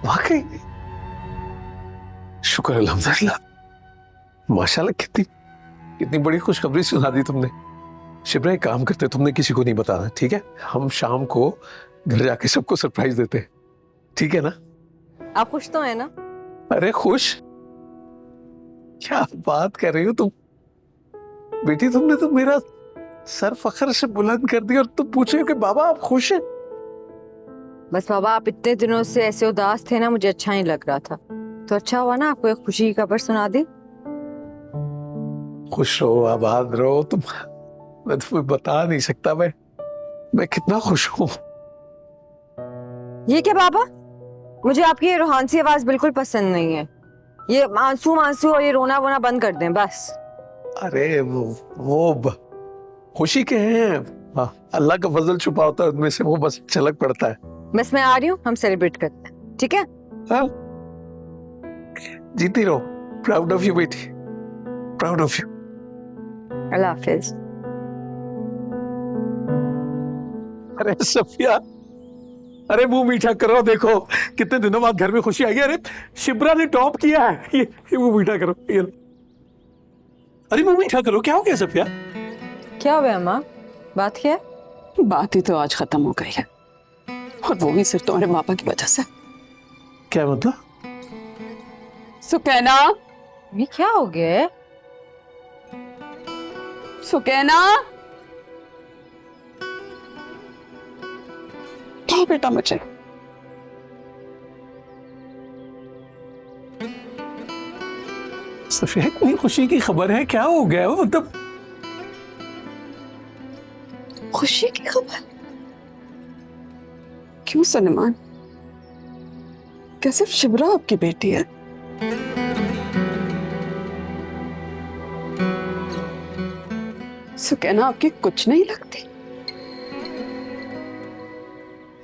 वाकई शुक्र अल्हम्दुलिल्लाह, माशाल्लाह कितनी कितनी बड़ी खुशखबरी सुना दी तुमने। शिप्रा एक काम करते, तुमने किसी को नहीं बताना, ठीक है? हम शाम को घर जाके सबको सरप्राइज देते हैं, ठीक है ना? आप खुश तो है ना? अरे खुश? क्या बात कर रही हो तुम बेटी, तुमने तो मेरा सर फख्र से बुलंद कर दिया और तुम पूछ रहे हो कि बाबा आप खुश हैं? बस बाबा आप इतने दिनों से ऐसे उदास थे ना, मुझे अच्छा नहीं लग रहा था, तो अच्छा हुआ ना आपको एक खुशी की खबर सुना दी। खुश रहो, आबाद रहो तुम। मैं तुम्हें बता नहीं सकता मैं कितना खुश हूँ। ये क्या बाबा, मुझे आपकी ये रूहानी सी आवाज बिल्कुल पसंद नहीं है। ये आंसू आंसू और ये रोना वोना बंद कर दें बस। अरे खुशी के हैं, हाँ, अल्लाह का फजल छुपा होता है उनमें से, वो बस झलक पड़ता है। बस मैं आ रही हूँ, हम सेलिब्रेट करते हैं, ठीक है? हाँ, जीती रहो। प्राउड ऑफ यू बेटी, प्राउड ऑफ यू। अल्लाह हाफिज। अरे सफिया, अरे मुंह मीठा करो, देखो कितने दिनों बाद घर में खुशी आई है। अरे शिप्रा ने टॉप किया है, ये मुंह मीठा करो, ये अरे मुंह मीठा करो। क्या हो गया सफिया? क्या हुआ अम्मा, बात क्या है? बात ही तो आज खत्म हो गई है, और वो भी सिर्फ तुम्हारे पापा की वजह से। क्या मतलब? सुकैना, ये क्या हो गया? सुकैना, क्या बेटा मुझे? सफिया इतनी खुशी की खबर है, क्या हो गया? वो मतलब खुशी की खबर? क्यों सलमान, क्या सिर्फ शिबरा आपकी बेटी है? सुकैना आपकी कुछ नहीं लगती?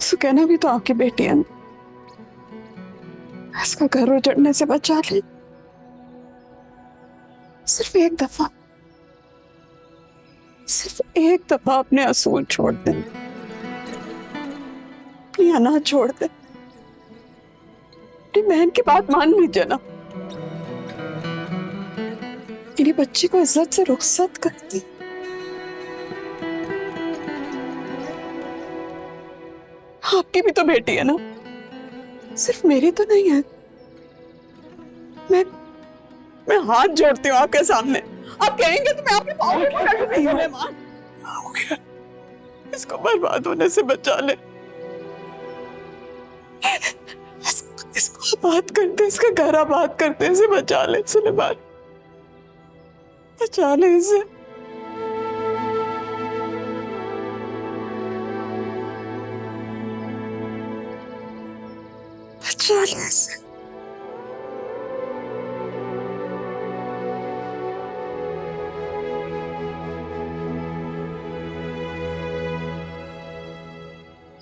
सुकैना भी तो आपकी बेटी है, इसका घर उजड़ने से बचा ले। सिर्फ एक दफा, सिर्फ एक दफा अपने असूल छोड़ दे, अपनी अनाज छोड़ दे, अपनी बहन की बात मान लीजिए ना। मेरी बच्ची को इज्जत से रुखसत कर दी। आपकी भी तो बेटी है ना, सिर्फ मेरी तो नहीं है। मैं हाथ जोड़ती हूँ आपके सामने, आप कहेंगे तो मैं आपके पाँव में पकड़ लूंगी। इसको बर्बाद होने से बचा ले, इसको आबाद करते, इसका घर आबाद करते, इसे बचा ले सुलेमान, बचा ले इसे। बचा ले इसे।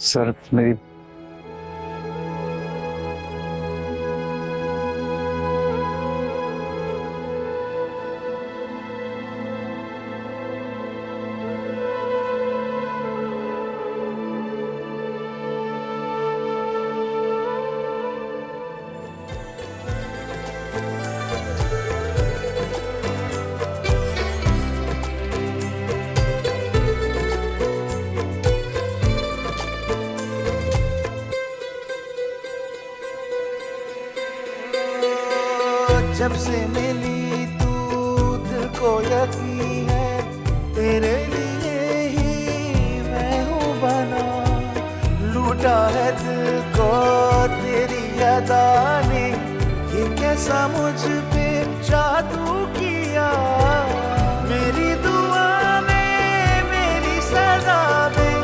सर मेरी जब से मिली तू दिल को यकीन है, तेरे लिए ही मैं हूँ बना। लूटा है दिल को तेरी अदा ने, ये कैसा मुझ पे जादू किया। मेरी दुआ में, मेरी सजा में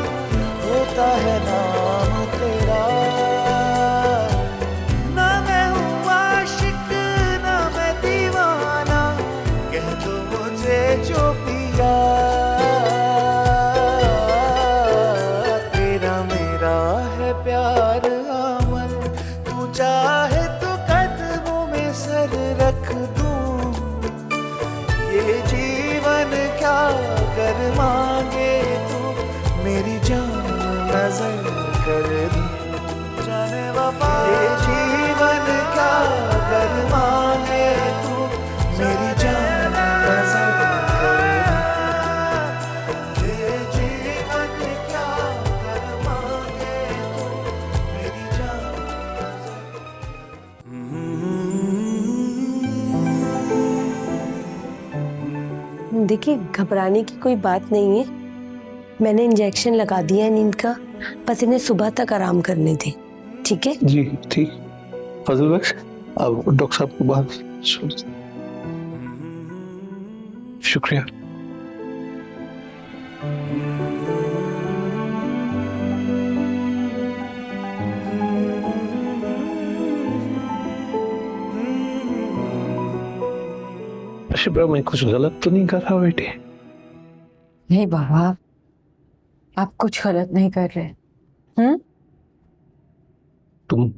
होता है नाम तेरा। जो पिया तेरा मेरा है प्यार अमर, तू नजर कर दूं, जाने वफा ये जीवन क्या अगर मांगे तू, मेरी जान नजर कर दूं, ये जीवन क्या अगर मांगे तू, मेरी जान देखिए, घबराने की कोई बात नहीं है। मैंने इंजेक्शन लगा दिया है नींद का, बस इन्हें सुबह तक आराम करने दें, ठीक है? जी ठीक। फजल बख्श, अब डॉक्टर साहब को बात सुन। शुक्रिया। शिप्रा, मैं कुछ गलत तो नहीं कर रहा बेटे? नहीं बाबा, आप कुछ गलत नहीं कर रहे। तुम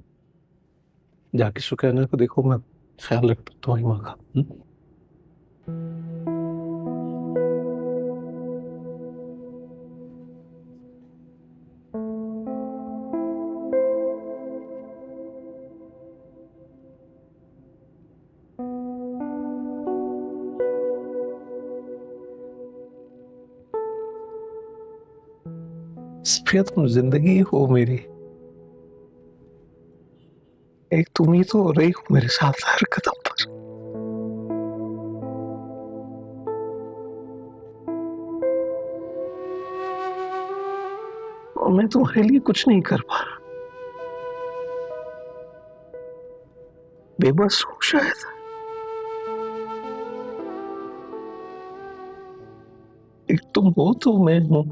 जाके सुकैना को देखो, मैं ख्याल रखता हूँ तुम्हारी माँ का। सफिया, तुम जिंदगी हो मेरी, एक तुम ही तो रही हो मेरे साथ हर कदम पर। और मैं तुम्हारे लिए कुछ नहीं कर पा रहा, बेबस हूं शायद। एक तुम हो तो मैं हूं।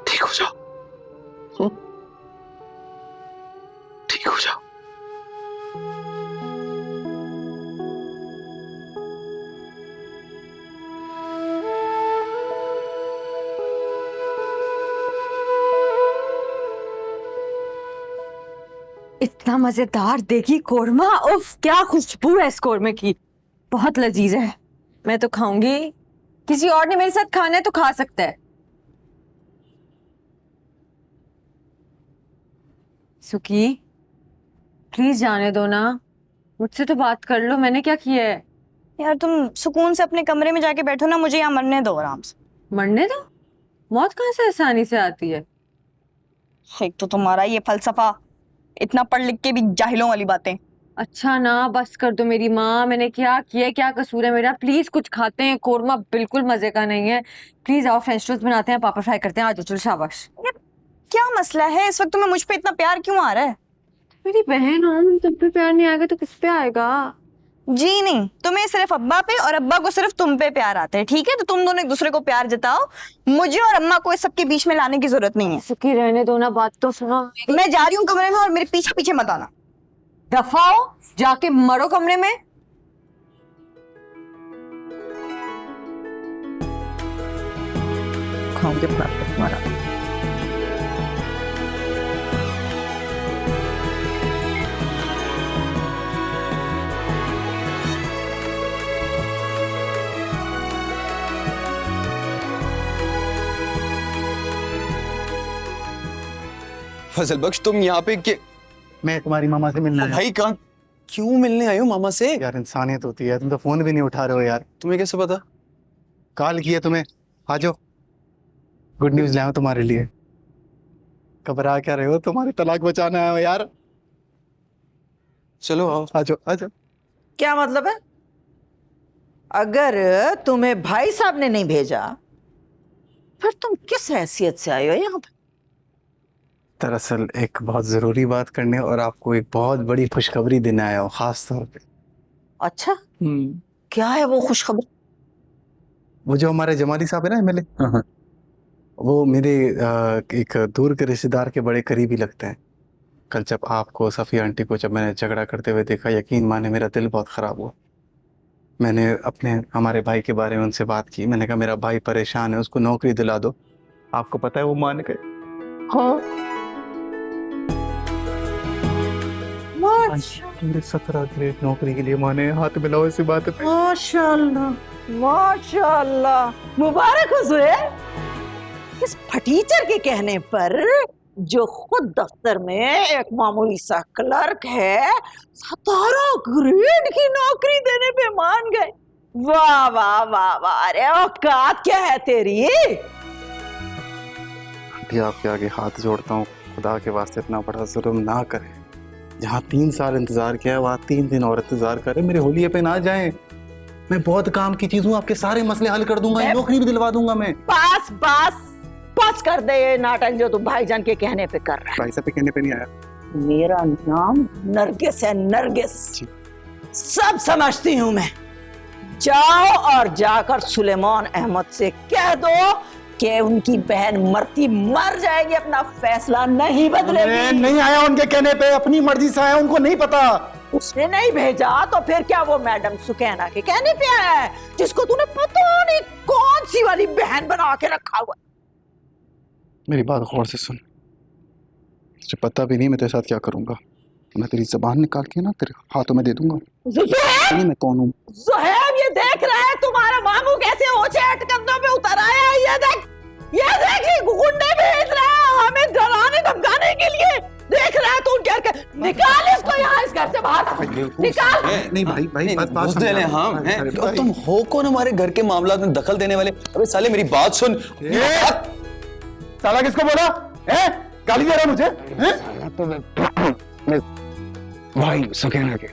ठीक हो जाओ, ठीक हो जाओ। इतना मजेदार देगी कोरमा, उफ क्या खुशबू है इस कोरमे की, बहुत लजीज है। मैं तो खाऊंगी, किसी और ने मेरे साथ खाना है तो खा सकता है। सुकी, प्लीज जाने दो ना, मुझसे तो बात कर लो, मैंने क्या किया है? यार तुम सुकून से अपने कमरे में जाके बैठो ना, मुझे यहाँ मरने दो आराम से। मरने दो? मौत कहाँ से आसानी से आती है? एक तो तुम्हारा ये फलसफा, इतना पढ़ लिख के भी जाहिलों वाली बातें। अच्छा ना, बस कर दो मेरी माँ, मैंने क्या किया, क्या कसूर है मेरा? प्लीज कुछ खाते हैं, कोरमा बिल्कुल मजे का नहीं है। प्लीज आओ, फ्रेंच टोस्ट बनाते हैं, पापड़ फ्राई करते हैं, आज चलो शाबाश। क्या मसला है इस वक्त, तुम्हें मुझ पे इतना प्यार क्यों आ रहा है? मेरी बहन हो, तुम पे प्यार नहीं आएगा तो किस पे आएगा? जी नहीं, तुम्हें सिर्फ अब्बा पे और अब्बा को सिर्फ तुम पे प्यार आता है, ठीक है? तो तुम दोनों एक दूसरे को प्यार जताओ, मुझे और अम्मा को इस सब के बीच में लाने की जरूरत नहीं है। सुखी रहने दो ना, बात तो सुनो। मैं जा रही हूँ कमरे में और मेरे पीछे पीछे मत आना। दफाओ, जाके मरो कमरे में। खाऊंगे तुम्हारा। फजल बख्श, तुम यहाँ पे मैं तुम्हारी मामा से मिलने आया हूँ। भाई कहाँ, क्यों मिलने आए हो मामा से? यार इंसानियत होती है, तुम तो फोन भी नहीं उठा रहे हो यार। तुम्हें कैसे पता? कॉल किया तुम्हें, आ जाओ, गुड न्यूज लाया हूं तुम्हारे लिए। घबरा क्या रहे हो, तुम्हारी तलाक बचाना है यार। चलो आओ। आ जाओ, आ जाओ। क्या मतलब है? अगर तुम्हें भाई साहब ने नहीं भेजा, फिर तुम किस हैसियत से आए हो यहाँ पे? दरअसल एक बहुत जरूरी बात करने और आपको एक बहुत बड़ी खुशखबरी देने आया हूँ, खास तौर पे। अच्छा, क्या है वो खुशखबरी? वो जो हमारे जमाली साहब है ना एमएलए, वो मेरे एक दूर के रिश्तेदार के बड़े करीबी लगते हैं। कल जब आपको, सफ़िया आंटी को जब मैंने झगड़ा करते हुए देखा, यकीन माने मेरा दिल बहुत ख़राब हुआ। मैंने हमारे भाई के बारे में उनसे बात की। मैंने कहा मेरा भाई परेशान है, उसको नौकरी दिला दो। आपको पता है वो मान गए। हाँ, 17 ग्रेड नौकरी के लिए माने, हाथ मिलाओ इसी बात पे। माशाल्लाह, माशाल्लाह, मुबारक हो सुहेल। इस फटीचर के कहने पर जो खुद दफ्तर में एक मामूली सा क्लर्क है 17 ग्रेड की नौकरी देने पे मान गए। वाह वाह वाह वाह, अरे औकात क्या है तेरी। आंटी आपके आगे हाथ जोड़ता हूँ, खुदा के वास्ते इतना बड़ा जुल्म ना करें। जहाँ 3 साल इंतजार किया है वहाँ 3 दिन और इंतजार करें, मेरे होलिये पे ना जाएं। मैं बहुत काम की चीज हूँ, आपके सारे मसले हल कर दूंगा, नौकरी भी दिलवा दूंगा मैं। बस बस बस कर दे ये नाटक जो तू भाईजान के कहने पे कर रहा है। भाई साहब के कहने पे नहीं आया। मेरा नाम नरगिस है, नरगिस। सब समझती हूँ मैं। जाओ और जाकर सुलेमान अहमद से कह दो कि उनकी बहन मरती मर जाएगी, अपना फैसला नहीं बदलेगी। नहीं आया उनके कहने पे, अपनी मर्जी से आया, उनको नहीं पता। उसने नहीं भेजा तो फिर क्या वो मैडम सुकैना के कहने पे आया है, जिसको तूने पता नहीं कौन सी वाली बहन बना के रखा हुआ। मेरी बात गौर से सुन, तुझे पता भी नहीं मैं तेरे साथ क्या करूंगा। मैं तेरी जबान निकाल के ना तेरे हाथों में दे दूंगा। ज़ुहैब, मैं कौन हूँ? ज़ुहैब ये देख रहा है तुम्हारा मामू कैसे ऊंचे अटकंदों पे उतर आया है। ये देख ये गुंडे भेज रहा है हमें डराने धमकाने के लिए। देख रहा है तू उनके घर, निकाल इसको यहाँ इस घर से बाहर निकाल। नहीं भाई बात दे ले हम हैं। और तुम हो कौन हमारे घर के मामलात में दखल देने वाले? अबे साले मेरी बात सुन। साला किसको बोला है? गाली दे रहा मुझे है? भाई सुकैना के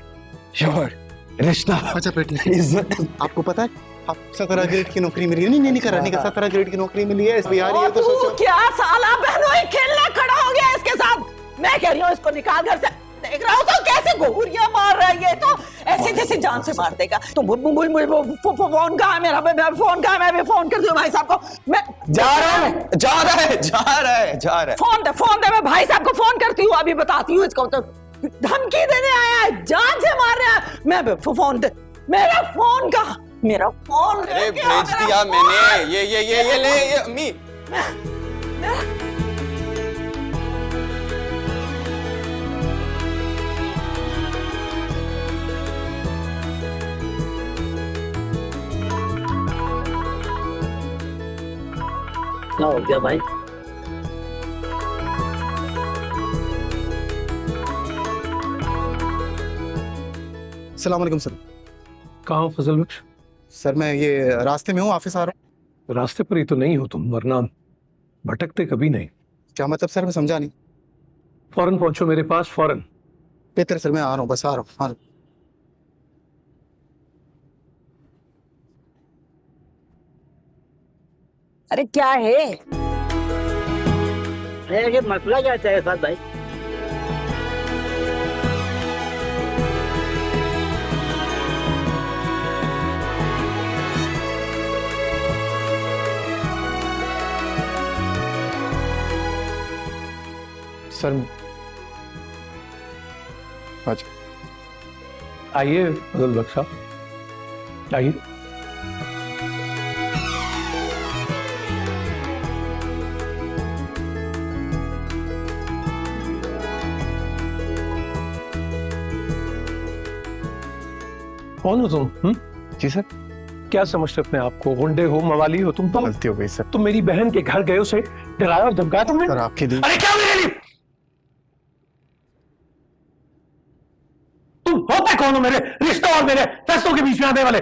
शोहर रिश्ता। अच्छा बेटी, आपको पता है आप 17 ग्रेड की नौकरी मिली है? नहीं कर रहा, 17 ग्रेड की नौकरी मिली है। इसलिए यार ये तो सोचो क्या साला बहनोई खेलने खड़ा हो गया इसके साथ। मैं कह रही हूँ इसको निकाल घर से। देख रहा हूँ तो कैसे घुघुरियां मार रहा है ये तो, ऐसे जैसे जान से मार देगा। तो फोन कहाँ है मेरा? फोन कहाँ है? मैं भी फोन कर दूं भाई साहब को। मैं जा रहा है। फोन दे, मैं भाई साहब को फोन करती हूँ, अभी बताती हूँ इसको। तो धमकी देने आया है, जान से मार रहा है। मैं फोन दे, मेरा फोन कहाँ? मेरा फोन अरे भेज दिया मैंने। ये ले ये अम्मी। क्या हो गया भाई? अस्सलाम वालेकुम सर। कहाँ हो फजल बख्श? सर मैं ये रास्ते में हूँ, ऑफिस आ रहा हूँ। रास्ते पर ही तो नहीं हो तुम, वरना भटकते कभी नहीं। क्या मतलब सर? मैं समझा नहीं। फौरन पहुंचो मेरे पास, फौरन। बेहतर सर, मैं आ रहा हूँ, बस आ रहा हूँ। अरे क्या है ये मसला क्या है साहब भाई? सर आज आइए फजल बख्श साहब, आइए। कौन हो तुम? जी सर। क्या समझते अपने आप को? गुंडे हो, मवाली हो तुम? गलती हो गई सर। तुम मेरी बहन के घर गए, उसे डराया और धमकाया तुमने? सर आपकी दी। अरे क्या मेरे लिए? तुम होते कौन हो मेरे रिश्तों और मेरे फैसलों के बीच में आने वाले?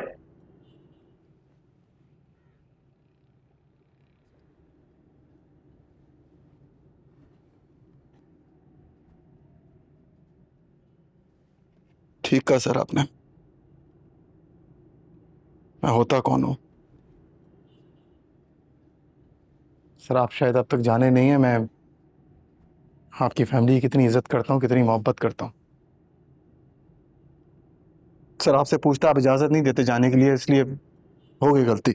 ठीक कहा सर आपने। मैं होता कौन हूं? सर आप शायद अब तक जाने नहीं है मैं आपकी फैमिली की कितनी इज्जत करता हूं, कितनी मोहब्बत करता हूं। सर आपसे पूछता, आप इजाजत नहीं देते जाने के लिए, इसलिए हो गई गलती।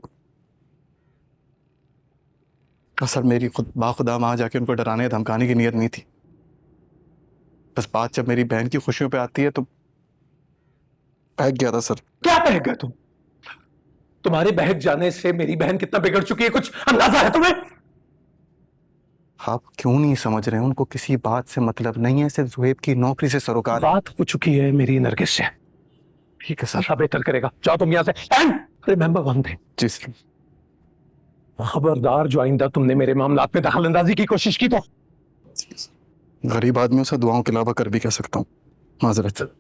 सर मेरी खुद बाखुदा वहां जाके उनको डराने धमकाने की नीयत नहीं थी। बस बात जब मेरी बहन की खुशियों पे आती है तो बहक गया था सर। क्या बहक गया तुम? तुम्हारे बहक जाने से मेरी बहन कितना बिगड़ चुकी है, कुछ अंदाजा है तुम्हें? आप क्यों नहीं समझ रहे हैं? उनको किसी बात से मतलब नहीं है, सिर्फ ज़ुहैब की नौकरी से सरोकार। बात हो चुकी है मेरी नरगिस से। ठीक है सर। बेहतर करेगा, जाओ तुम यहाँ से। एंड रिमेंबर वन थिंग, जी सर। खबरदार जो आइंदा तुमने मेरे मामलात में दखलंदाजी की कोशिश की तो गरीब आदमियों से दुआओं के अलावा कर भी कह सकता हूँ। माजरत।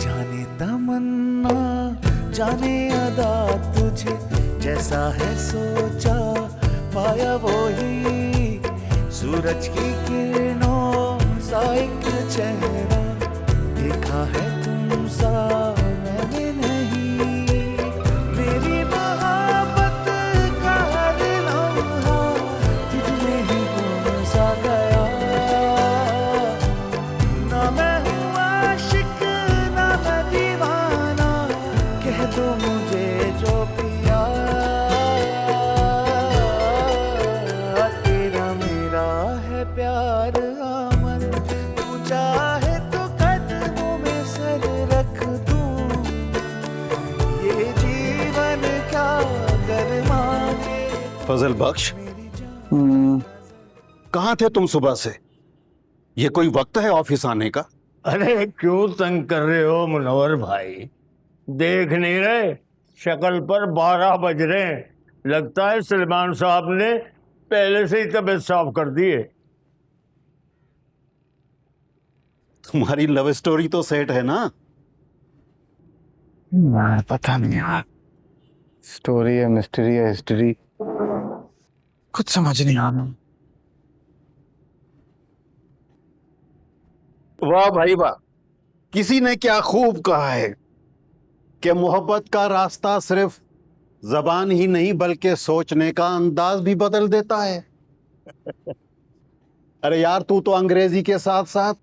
जाने तमन्ना जाने अदा तुझे जैसा है सोचा पाया वो ही सूरज की किरणों सा एक चेहरा देखा है तुम सा मैंने नहीं मेरी मोहब्बत का हर लम्हा तुझमें ही गुम सा गया ना मैं हूँ आशिक ना मैं दीवाना कह दो मुझे जो पिया तेरा मेरा है प्यार अमर तू चाहे तो कदमों में सर रख दूं ये जीवन क्या कर मांगे फजल बख्श, कहाँ थे तुम सुबह से? ये कोई वक्त है ऑफिस आने का? अरे क्यों तंग कर रहे हो मुनव्वर भाई? देख नहीं रहे शक्ल पर 12 बज रहे हैं। लगता है सलमान साहब ने पहले से ही तबीयत साफ कर दी है। तुम्हारी लव स्टोरी तो सेट है ना? पता नहीं यार, स्टोरी है, मिस्ट्री है, हिस्ट्री, कुछ समझ नहीं आ रहा। वाह भाई वाह, किसी ने क्या खूब कहा है कि मोहब्बत का रास्ता सिर्फ जबान ही नहीं बल्कि सोचने का अंदाज भी बदल देता है। अरे यार, तू तो अंग्रेजी के साथ साथ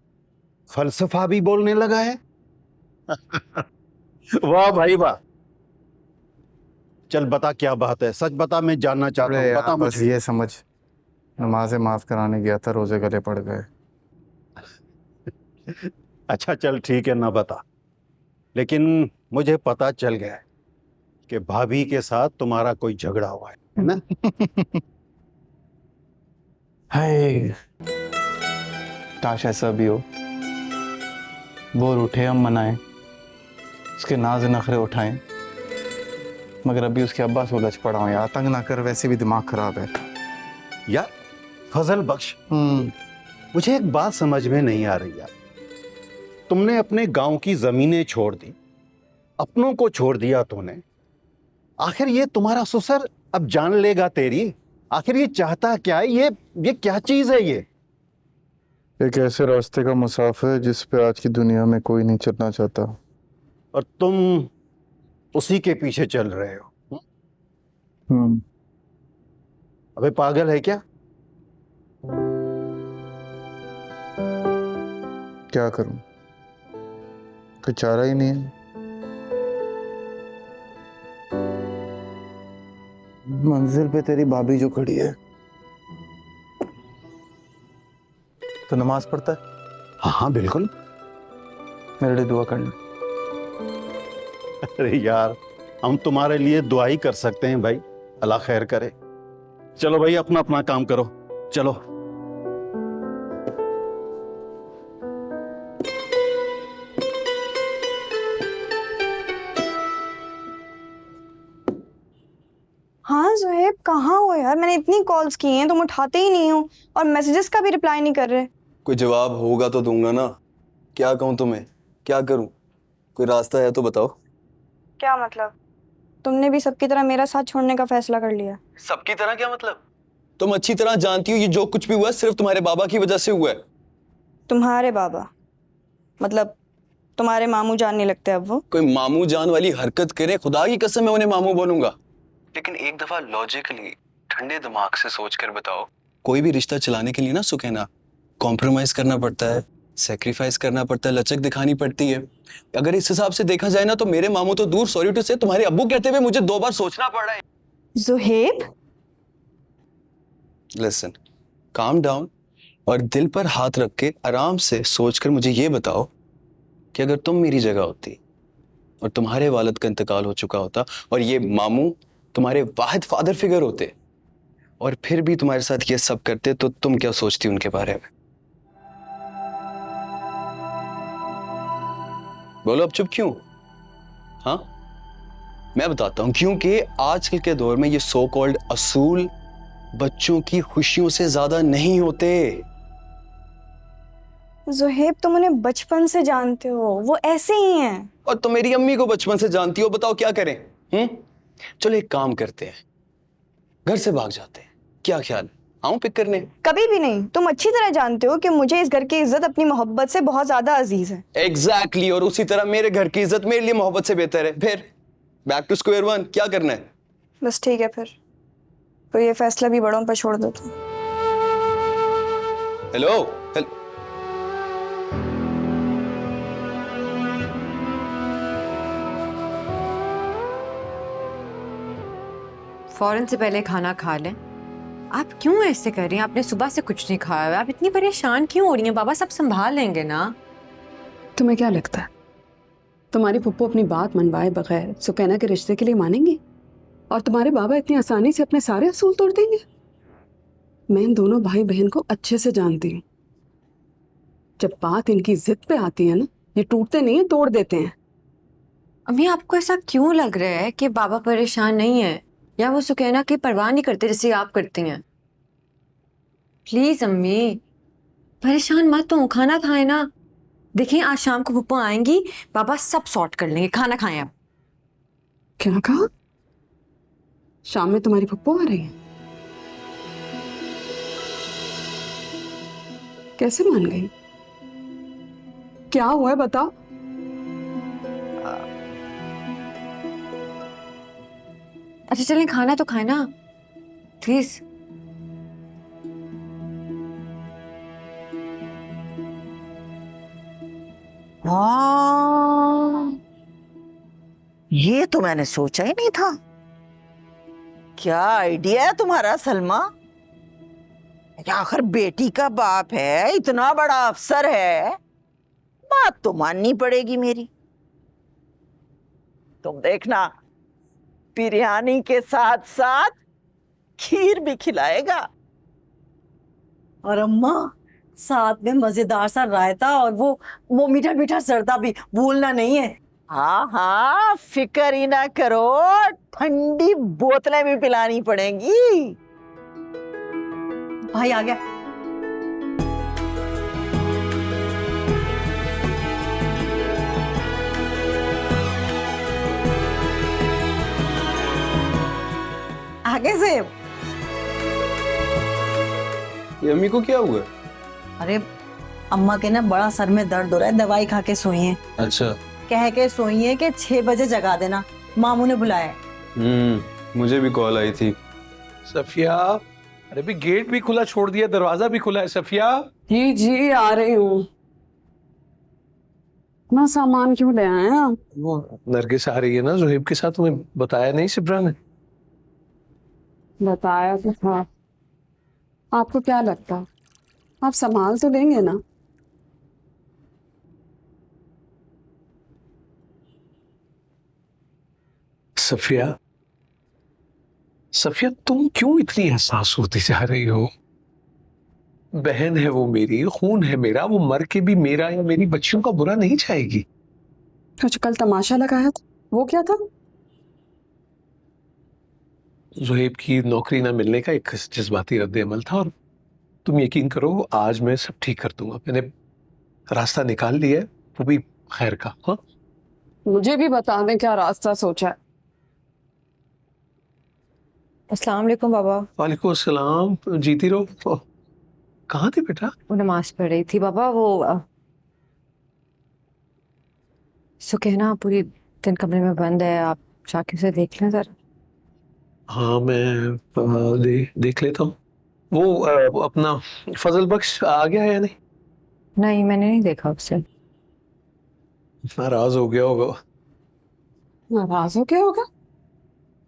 फलसफा भी बोलने लगा है। वाह भाई वाह। चल बता क्या बात है, सच बता, मैं जानना चाहता हूँ, बता बस मुझे। ये समझ, नमाज़ें माफ कराने गया था, रोजे गले पड़ गए। अच्छा चल ठीक है, ना बता, लेकिन मुझे पता चल गया है कि भाभी के साथ तुम्हारा कोई झगड़ा हुआ है ना? हाय, काश ऐसा भी हो, वो रूठे हम मनाएं, उसके नाज नखरे उठाएं, मगर अभी उसके अब्बा से उलझ पड़ा हूं यार। तंग ना कर, वैसे भी दिमाग खराब है यार। फजल बख्श, मुझे एक बात समझ में नहीं आ रही यार। तुमने अपने गांव की जमीनें छोड़ दी, अपनों को छोड़ दिया तूने, आखिर ये तुम्हारा ससुर अब जान लेगा तेरी? आखिर ये चाहता क्या है? ये क्या चीज है ये? एक ऐसे रास्ते का मुसाफिर है जिस पे आज की दुनिया में कोई नहीं चलना चाहता, और तुम उसी के पीछे चल रहे हो। अबे पागल है क्या? क्या करूं, कोई चारा ही नहीं है। मंजिल पे तेरी भाभी जो खड़ी है, तो नमाज पढ़ता है? हाँ हाँ बिल्कुल। मेरे लिए दुआ करना। अरे यार, हम तुम्हारे लिए दुआ ही कर सकते हैं भाई, अल्लाह खैर करे। चलो भाई, अपना अपना काम करो, चलो। हाँ ज़ुहैब, कहाँ हो यार? मैंने इतनी कॉल्स की हैं, तुम उठाते ही नहीं हो, और मैसेजेस का भी रिप्लाई नहीं कर रहे। कोई जवाब होगा तो दूंगा ना। क्या कहूँ तुम्हें, क्या करूँ? कोई रास्ता है तो बताओ। क्या मतलब? तुमने भी सबकी तरह मेरा साथ छोड़ने का फैसला कर लिया? सबकी तरह क्या मतलब? तुम अच्छी तरह जानती हो ये जो कुछ भी हुआ है सिर्फ तुम्हारे बाबा की वजह से हुआ है। तुम्हारे बाबा मतलब तुम्हारे मामू जान नहीं लगते अब वो। कोई मामू जान वाली हरकत करे, खुदा की कसम मैं उन्हें मामू बोलूंगा। लेकिन एक दफा लॉजिकली ठंडे दिमाग से सोच कर बताओ, कोई भी रिश्ता चलाने के लिए ना सुकैना कॉम्प्रोमाइज करना पड़ता है, सेक्रीफाइस करना पड़ता है, लचक दिखानी पड़ती है। अगर इस हिसाब से देखा जाए ना तो मेरे मामू तो दूर, सॉरी टू से, तुम्हारे अब्बू कहते हुए मुझे 2 बार सोचना पड़ रहा है। ज़ुहैब, लिसन, काम डाउन और दिल पर हाथ रख के आराम से सोचकर मुझे ये बताओ कि अगर तुम मेरी जगह होती और तुम्हारे वालिद का इंतकाल हो चुका होता और ये मामू तुम्हारे वाहिद फादर फिगर होते और फिर भी तुम्हारे साथ ये सब करते, तो तुम क्या सोचती उनके बारे में? बोलो अब चुप क्यों? हाँ, मैं बताता हूं, क्योंकि आजकल के दौर में ये सो कॉल्ड असूल बच्चों की खुशियों से ज्यादा नहीं होते। ज़ुहैब तुम उन्हें बचपन से जानते हो, वो ऐसे ही हैं। और तुम मेरी अम्मी को बचपन से जानती हो, बताओ क्या करें? चलो एक काम करते हैं, घर से भाग जाते हैं, क्या ख्याल? आऊं पिक करने? कभी भी नहीं। तुम अच्छी तरह जानते हो कि मुझे इस घर की इज्जत अपनी मोहब्बत से बहुत ज्यादा अजीज है। एग्जैक्टली, और उसी तरह मेरे घर की इज्जत मेरे लिए मोहब्बत से बेहतर है। फिर बैक टू स्क्वायर वन, क्या करना है? बस ठीक है, फिर तो ये फैसला भी बड़ों पर छोड़ दो तुम। हेलो, फौरन से पहले खाना खा लें। आप क्यों ऐसे कर रही हैं? आपने सुबह से कुछ नहीं खाया है, आप इतनी परेशान क्यों हो रही हैं? बाबा सब संभाल लेंगे ना। तुम्हें क्या लगता है तुम्हारी पुप्पो अपनी बात मनवाए बगैर सुकैना के रिश्ते के लिए मानेंगी? और तुम्हारे बाबा इतनी आसानी से अपने सारे असूल तोड़ देंगे? मैं इन दोनों भाई बहन को अच्छे से जानती हूँ। जब बात इनकी जिद पे आती है ना, ये टूटते नहीं है, तोड़ देते हैं। अम्मी आपको ऐसा क्यों लग रहा है कि बाबा परेशान नहीं है या वो सुकैना की परवाह नहीं करते जैसे आप करती हैं? प्लीज अम्मी परेशान मत हो, खाना खाएं ना। देखिए आज शाम को पुप्पो आएंगी, बाबा सब सॉर्ट कर लेंगे, खाना खाएं आप। क्या कहा? शाम में तुम्हारी पुप्पो आ रही है? कैसे मान गई? क्या हुआ है बताओ। अच्छा चलें, खाना तो खाए ना प्लीज। हाँ, ये तो मैंने सोचा ही नहीं था। क्या आइडिया है तुम्हारा सलमा? आखिर बेटी का बाप है, इतना बड़ा अफसर है, बात तो माननी पड़ेगी मेरी। तुम देखना बिरयानी के साथ साथ खीर भी खिलाएगा। और अम्मा साथ में मजेदार सा रायता और वो मीठा मीठा सरदा भी भूलना नहीं है। हाँ हाँ, फिक्र ही ना करो, ठंडी बोतलें भी पिलानी पड़ेंगी। भाई आ गया। आगे से ये अम्मी को क्या हुआ? अरे अम्मा के ना बड़ा सर में दर्द हो रहा है, दवाई खा के सोई हैं। अच्छा, कह के सोई हैं कि 6 बजे जगा देना, मामू ने बुलाया है। मुझे भी कॉल आई थी। सफिया, अरे भी गेट भी खुला छोड़ दिया, दरवाजा भी खुला है। सफिया जी जी आ रही हूँ। इतना सामान क्यों ले आए हैं आप? वो नरगिस आ रही है ना ज़ुहैब के साथ, तुम्हें बताया नहीं सिब्रा ने? बताया तो था। आपको क्या लगता है आप संभाल तो लेंगे ना? सफिया, सफिया तुम क्यों इतनी एहसास होती जा रही हो? बहन है वो मेरी, खून है मेरा, वो मर के भी मेरा या मेरी बच्चियों का बुरा नहीं चाहेगी। तो जो कल तमाशा लगाया था वो क्या था? ज़ुहैब की नौकरी ना मिलने का एक जज्बाती रद्द अमल था, और तुम यकीन करो आज मैं सब ठीक कर दूंगा। मैंने रास्ता निकाल लिया है, वो भी खैर का। हाँ, मुझे भी बता दें क्या रास्ता सोचा है। अस्सलाम वालेकुम बाबा। वालेकुम अस्सलाम। जीती रहो। कहाँ थी बेटा? वो नमाज पढ़ रही थी बाबा। वो सुकैना पूरी दिन कमरे में बंद है, आप जाके उसे देख लें जरा। हाँ मैं देख लेता हूँ। वो अपना फजल बख्श आ गया है या नहीं? नहीं, मैंने नहीं देखा उसे। नाराज हो गया होगा। नाराज हो क्या होगा?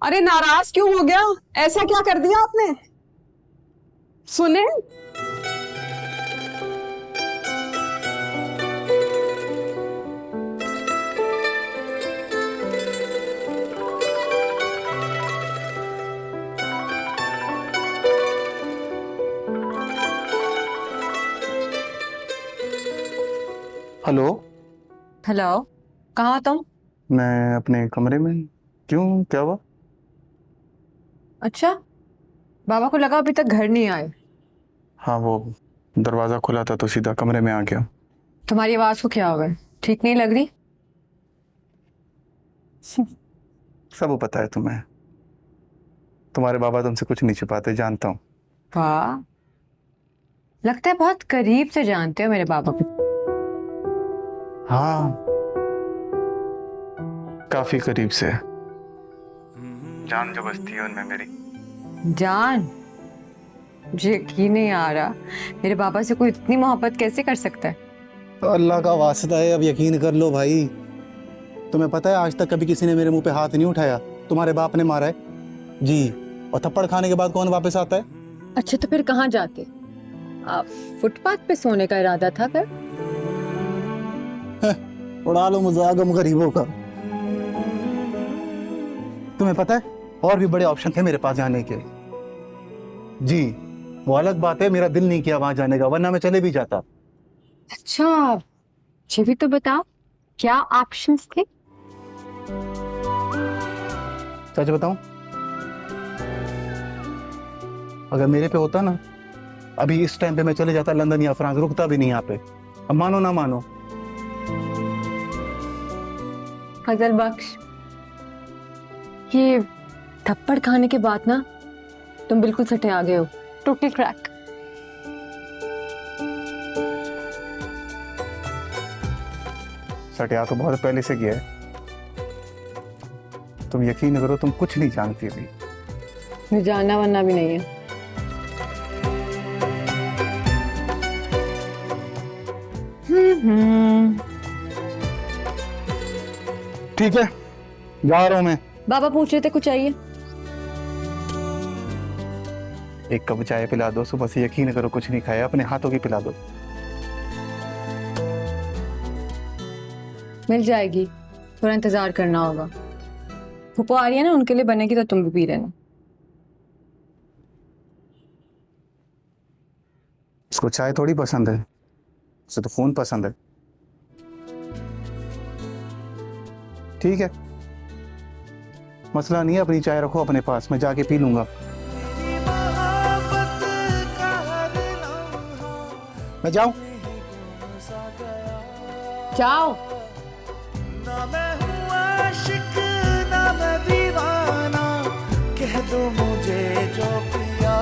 अरे नाराज क्यों हो गया? ऐसा क्या कर दिया आपने? सुने, हेलो। हेलो, कहाँ तुम? मैं अपने कमरे में। क्यों, क्या हुआ? अच्छा, बाबा को लगा अभी तक घर नहीं आए। हाँ, वो दरवाजा खुला था तो सीधा कमरे में आ गया। तुम्हारी आवाज को क्या हो गया? ठीक नहीं लग रही? सब पता है तुम्हें। तुम्हारे बाबा तुमसे कुछ नहीं छुपाते, जानता हूँ। वाह, लगता है बहुत करीब से जानते हो मेरे बाबा को। हाँ, काफी करीब से। जान जो बसती है उनमें मेरी। जान? मुझे यकीन नहीं आ रहा, मेरे बाबा से कोई इतनी मोहब्बत कैसे कर सकता है? तो अल्लाह का वास्ता है, अब यकीन कर लो भाई। तुम्हें पता है आज तक कभी किसी ने मेरे मुंह पे हाथ नहीं उठाया, तुम्हारे बाप ने मारा है जी। और थप्पड़ खाने के बाद कौन वापस आता है? अच्छा, तो फिर कहाँ जाते? आप फुटपाथ पे सोने का इरादा था फिर? उड़ा लो मजाक हम गरीबों का। तुम्हें पता है और भी बड़े ऑप्शन थे मेरे पास जाने के जी। वो अलग बात है, मेरा दिल नहीं किया वहां जाने का, वरना मैं चले भी जाता। अच्छा, मुझे भी तो बताओ, क्या ऑप्शंस थे? सच बताऊं, अगर मेरे पे होता ना, अभी इस टाइम पे मैं चले जाता लंदन या फ्रांस, रुकता भी नहीं यहाँ पे। अब मानो ना मानो। फजल बख्श, ये थप्पड़ खाने के बाद ना तुम बिल्कुल सटे आ गए हो, टोटल क्रैक। सटिया तो बहुत पहले से किया है। तुम यकीन करो, तुम कुछ नहीं जानती थी। मुझे जानना वरना भी नहीं है। ठीक है, जा रहा हूं मैं। बाबा पूछ रहे थे कुछ चाहिए? एक कप चाय पिला दो, सुबह से यकीन करो कुछ नहीं खाया, अपने हाथों की पिला दो। मिल जाएगी, थोड़ा इंतजार करना होगा। फूफो आ रही है ना, उनके लिए बनेगी तो तुम भी पी लेना। इसको चाय थोड़ी पसंद है, उसे तो फोन पसंद है। ठीक है, मसला नहीं है, अपनी चाय रखो अपने पास, मैं जाके पी लूंगा। मैं जाऊं? जाओ। ना मैं हूँ आशिक ना मैं दीवाना, कह दो मुझे जो पिया।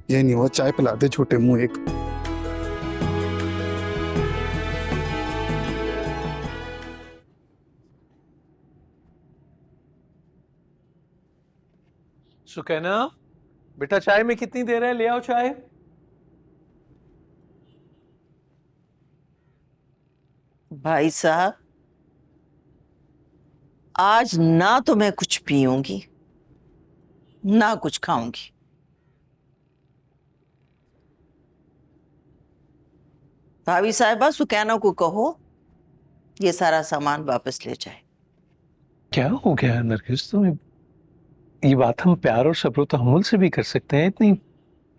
ये नहीं हो, चाय पिला दे छोटे मुंह एक। सुकैना, बेटा चाय में कितनी देर है? ले आओ चाय। भाई साहब, आज ना तो मैं कुछ पीऊंगी ना कुछ खाऊंगी। भाभी साहिबा, सुकैना को कहो ये सारा सामान वापस ले जाए। क्या हो गया नरगिस तुम्हें? ये बात हम प्यार और सब्र तहम्मुल से भी कर सकते हैं, इतनी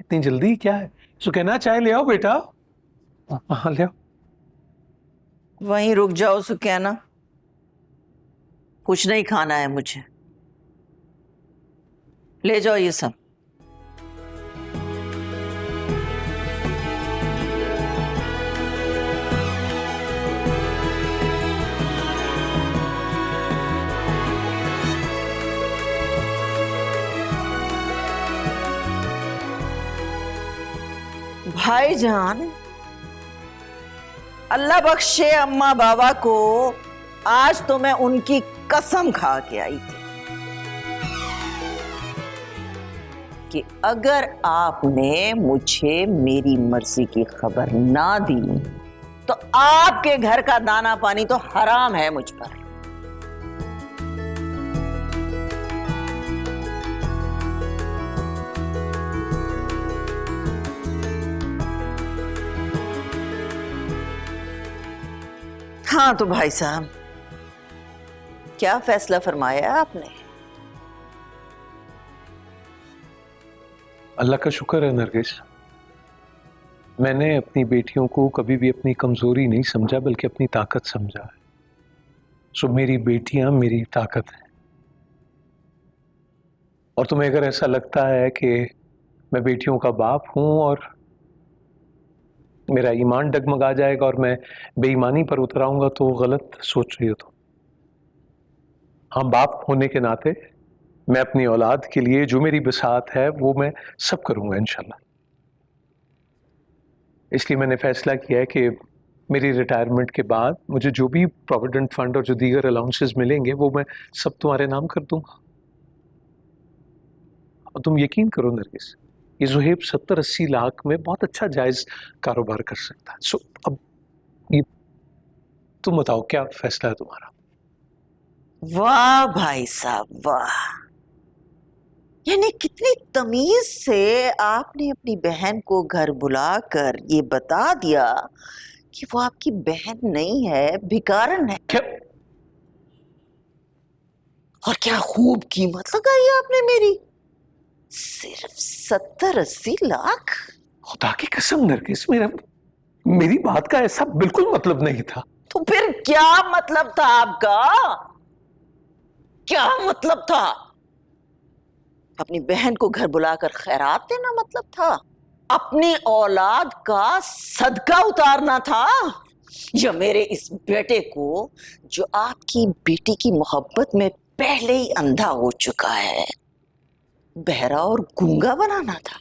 इतनी जल्दी क्या है? सुकैना चाय ले आओ बेटा। हाँ ले आओ। वहीं रुक जाओ सुकैना, कुछ नहीं खाना है मुझे। ले जाओ ये सब। भाईजान, अल्लाह बख्शे अम्मा बाबा को, आज तो मैं उनकी कसम खा के आई थी कि अगर आपने मुझे मेरी मर्जी की खबर ना दी तो आपके घर का दाना पानी तो हराम है मुझ पर। हाँ तो भाई साहब, क्या फैसला फरमाया आपने? अल्लाह का शुक्र है नरगिस, मैंने अपनी बेटियों को कभी भी अपनी कमजोरी नहीं समझा बल्कि अपनी ताकत समझा है। सो मेरी बेटियां मेरी ताकत है। और तुम्हें अगर ऐसा लगता है कि मैं बेटियों का बाप हूं और मेरा ईमान डगमगा जाएगा और मैं बेईमानी पर उतर आऊंगा तो गलत सोच रही हो तुम। हाँ, बाप होने के नाते मैं अपनी औलाद के लिए जो मेरी बिसात है वो मैं सब करूंगा इंशाल्लाह। इसलिए मैंने फैसला किया है कि मेरी रिटायरमेंट के बाद मुझे जो भी प्रोविडेंट फंड और जो दीगर अलाउंसेस मिलेंगे वो मैं सब तुम्हारे नाम कर दूंगा। और तुम यकीन करो नरगिस, ये ज़ुहैब 70-80 लाख में बहुत अच्छा जायज कारोबार कर सकता है। सो अब ये तुम बताओ क्या फैसला है तुम्हारा? वाह भाई साहब वाह, यानी कितनी तमीज से आपने अपनी बहन को घर बुलाकर ये बता दिया कि वो आपकी बहन नहीं है, भिकारन है। क्या? और क्या खूब कीमत लगाई आपने मेरी, सिर्फ 70-80 लाख। खुदा की कसम नरगिस, मेरी बात का ऐसा बिल्कुल मतलब नहीं था। तो फिर क्या मतलब था आपका? क्या मतलब था? अपनी बहन को घर बुलाकर खैरात देना मतलब था? अपनी औलाद का सदका उतारना था? या मेरे इस बेटे को जो आपकी बेटी की मोहब्बत में पहले ही अंधा हो चुका है, बहरा और गूंगा बनाना था?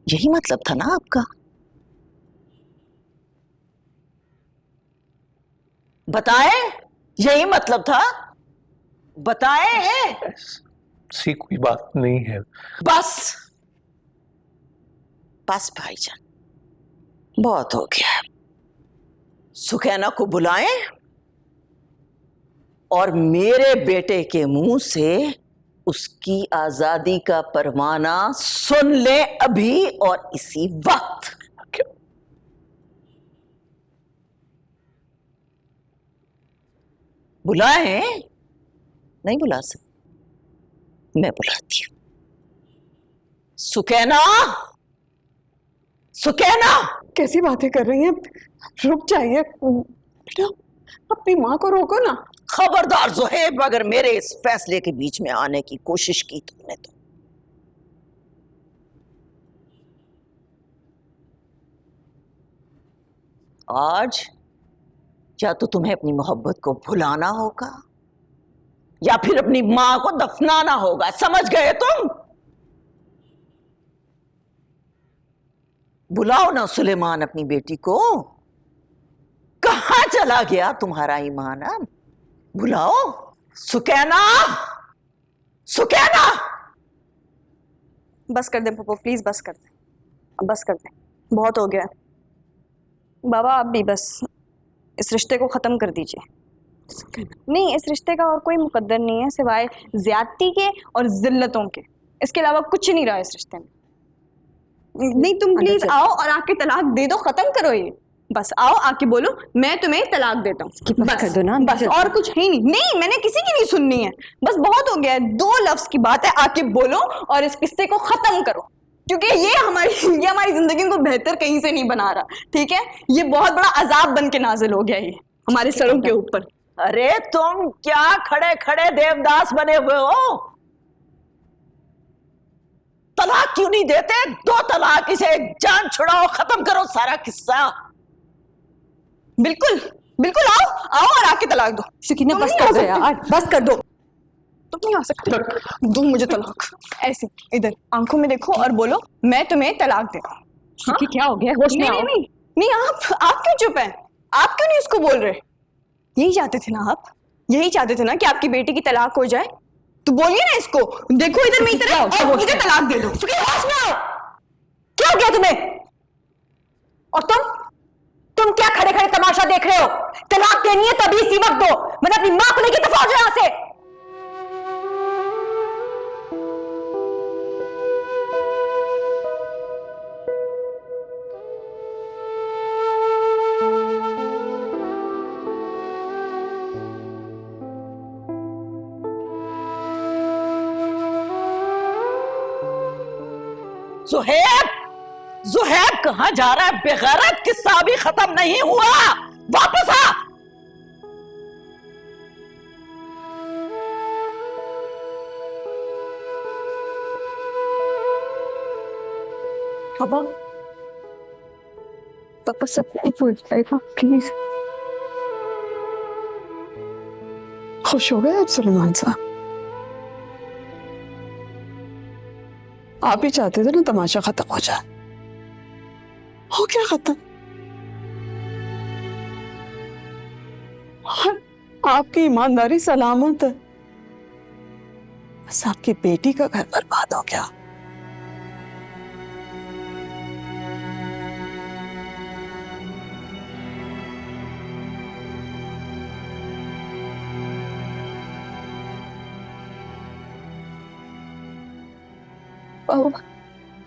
यही मतलब था ना आपका? बताए, यही मतलब था? बताए हैं? सी कोई बात नहीं है। बस बस भाईजान, बहुत हो गया। सुखैना को बुलाएं और मेरे बेटे के मुंह से उसकी आजादी का परवाना सुन ले अभी और इसी वक्त। बुलाएं? नहीं बुला सकती, मैं बुलाती हूं। सुकैना, सुकैना! कैसी बातें कर रही हैं? रुक जाइए बेटा, अपनी माँ को रोको ना। खबरदार ज़ुहैब, अगर मेरे इस फैसले के बीच में आने की कोशिश की तुमने तो आज या तो तुम्हें अपनी मोहब्बत को भुलाना होगा या फिर अपनी मां को दफनाना होगा। समझ गए तुम? बुलाओ ना सुलेमान अपनी बेटी को। कहां चला गया तुम्हारा ईमान? अब बुलाओ। सुकैना, सुकैना! बस कर दे पप्पू, प्लीज बस कर दे, अब बस कर दे, बहुत हो गया। बाबा आप भी बस इस रिश्ते को ख़त्म कर दीजिए। नहीं, इस रिश्ते का और कोई मुकद्दर नहीं है सिवाय ज्यादती के और जिल्लतों के। इसके अलावा कुछ नहीं रहा इस रिश्ते में। नहीं, तुम प्लीज आओ और आके तलाक दे दो, खत्म करो ये। बस आओ, आके बोलो मैं तुम्हें तलाक देता हूँ। बस कर दो ना, बस, और कुछ है नहीं। नहीं, मैंने किसी की नहीं सुननी है, बस बहुत हो गया है। 2 लफ्ज की बात है, आके बोलो और इस किस्से को खत्म करो, क्योंकि ये हमारी जिंदगी को बेहतर कहीं से नहीं बना रहा। ठीक है, ये बहुत बड़ा अजाब बन के नाजिल हो गया ये हमारे सरों के ऊपर। अरे तुम क्या खड़े खड़े देवदास बने हुए हो? तलाक क्यों नहीं देते? 2 तलाक, इसे जान छुड़ाओ, खत्म करो सारा किस्सा। बिल्कुल बिल्कुल, आओ आओ और आके तलाक दो। सुकीना बस कर दो यार, बस कर दो। तुम नहीं आ सकते, दो मुझे तलाक। ऐसे इधर आंखों में देखो और बोलो मैं तुम्हें तलाक दे रहा हूँ। हाँ? क्या हो गया? होश में आओ। नहीं, आप क्यों चुप हैं? आप क्यों नहीं उसको बोल रहे? यही चाहते थे ना आप? यही चाहते थे ना कि आपकी बेटी की तलाक हो जाए? तो बोलिए ना इसको, देखो इधर मेरी तरफ और मुझे तलाक दे दो। होश में आओ। क्या हो गया तुम्हें? और तुम क्या खड़े खड़े तमाशा देख रहे हो? तलाक देनी है तभी इसी वक्त दो, मैंने अपनी मां को लेकर दफा हो जाओ यहाँ से। जुहैब, जुहैब कहाँ जा रहा है? बेगैरत, किस्सा अभी खत्म नहीं हुआ, वापस आ। पापा, पापा सब कुछ हो जाएगा, प्लीज। खुश हो गए आप सुलेमान साहब? आप ही चाहते थे ना तमाशा खत्म हो जाए। हो क्या खत्म? और आपकी ईमानदारी सलामत है, बस आपकी बेटी का घर बर्बाद हो गया।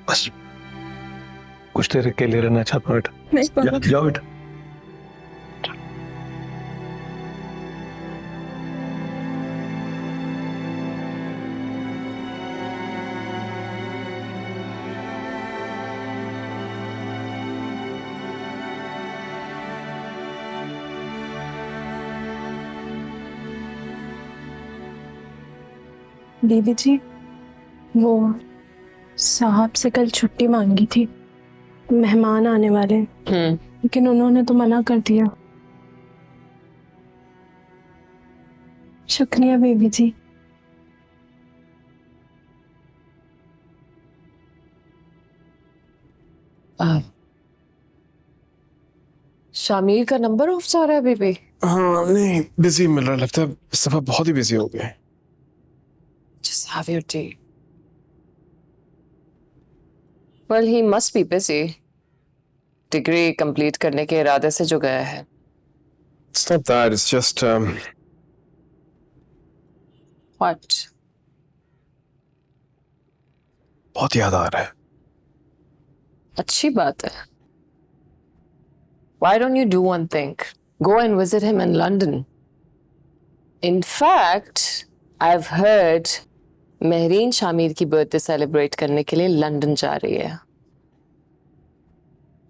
बस कुछ देर के लिए रहना चाहता हूँ बेटा। नहीं पापा। जाओ बेटा। बीबी जी, वो साहब से कल छुट्टी मांगी थी, मेहमान आने वाले, लेकिन उन्होंने तो मना कर दिया। शुक्रिया बीबी जी। शामिर का नंबर ऑफ जा रहा है बेबी। हाँ नहीं, बिजी मिल रहा, लगता है इस दफा बहुत ही बिजी हो गए। Just have your tea. Well, he must be busy. Degree complete करने के इरादे से जो गया है। It's not that, it's just What? बहुत याद आ रहा है। अच्छी बात है। Why don't you do one thing? Go and visit him in London. In fact, I've heard Mehreen Shamir की बर्थडे सेलिब्रेट करने के लिए लंदन जा रही है।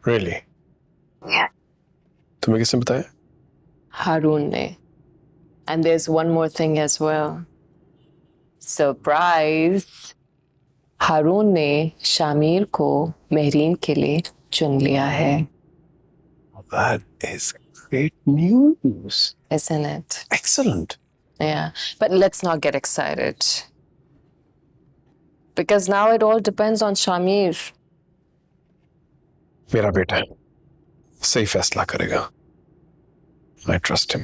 Really? Yeah. तुम्हें किसने बताया? हारून ने। And there's one more thing as well. Surprise! हारून ने शामिर को मेहरीन के लिए चुन लिया है। That is great news. Isn't it? Excellent. Yeah, but let's not get excited. Because now it all depends on Shamir. मेरा बेटा है, सही फैसला करेगा। I trust him.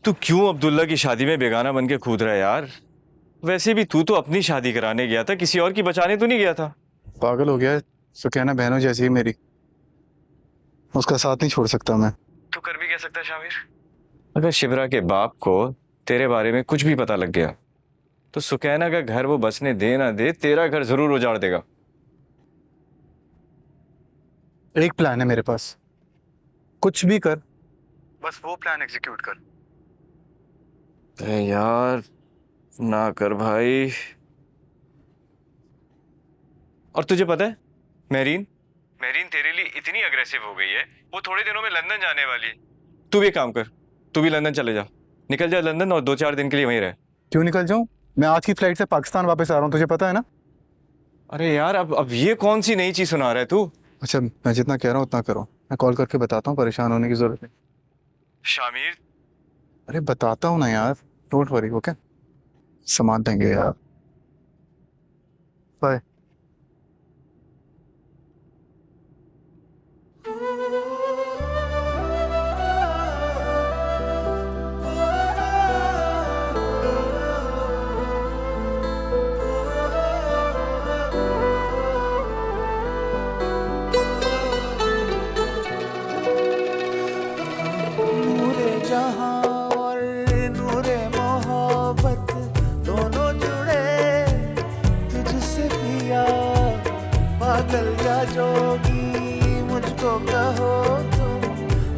तू क्यों अब्दुल्ला की शादी में बेगाना बन के कूद रहा है यार? वैसे भी तू तो अपनी शादी कराने गया था, किसी और की बचाने तो नहीं गया था। पागल हो गया है, सुकैना बहनों जैसी है मेरी, उसका साथ नहीं छोड़ सकता मैं। तू कर भी कह सकता शामिर? अगर शिवरा के बाप को तेरे बारे में कुछ भी पता लग गया तो सुकैना का घर वो बसने दे ना दे, तेरा घर जरूर उजाड़ देगा। एक प्लान है मेरे पास, कुछ भी कर, बस वो प्लान एग्जीक्यूट कर। यार ना कर भाई। और तुझे पता है मेहरीन तेरे लिए इतनी अग्रेसिव हो गई है, वो थोड़े दिनों में लंदन जाने वाली है। तू भी एक काम कर, तू भी लंदन चले जा, निकल जा लंदन और 2-4 दिन के लिए वहीं रह। क्यों निकल जाऊं? मैं आज की फ्लाइट से पाकिस्तान वापस आ रहा हूं, तुझे पता है ना। अरे यार अब ये कौन सी नई चीज सुना रहा है तू? अच्छा, मैं जितना कह रहा हूँ उतना करो, मैं कॉल करके बताता हूँ, परेशान होने की जरूरत नहीं। शामिर, अरे बताता हूँ ना यार, डोंट वरी, ओके, संभाल देंगे यार। बाय। नूरे जहां और नूरे मोहब्बत दोनों जुड़े तुझसे पिया, पागल या जोगी मुझको कहो तुम,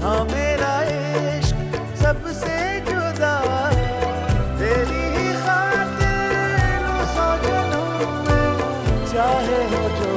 हाँ मेरा इश्क सबसे जुदा, तेरी ही खातिर 900 जन्म में चाहे हो जो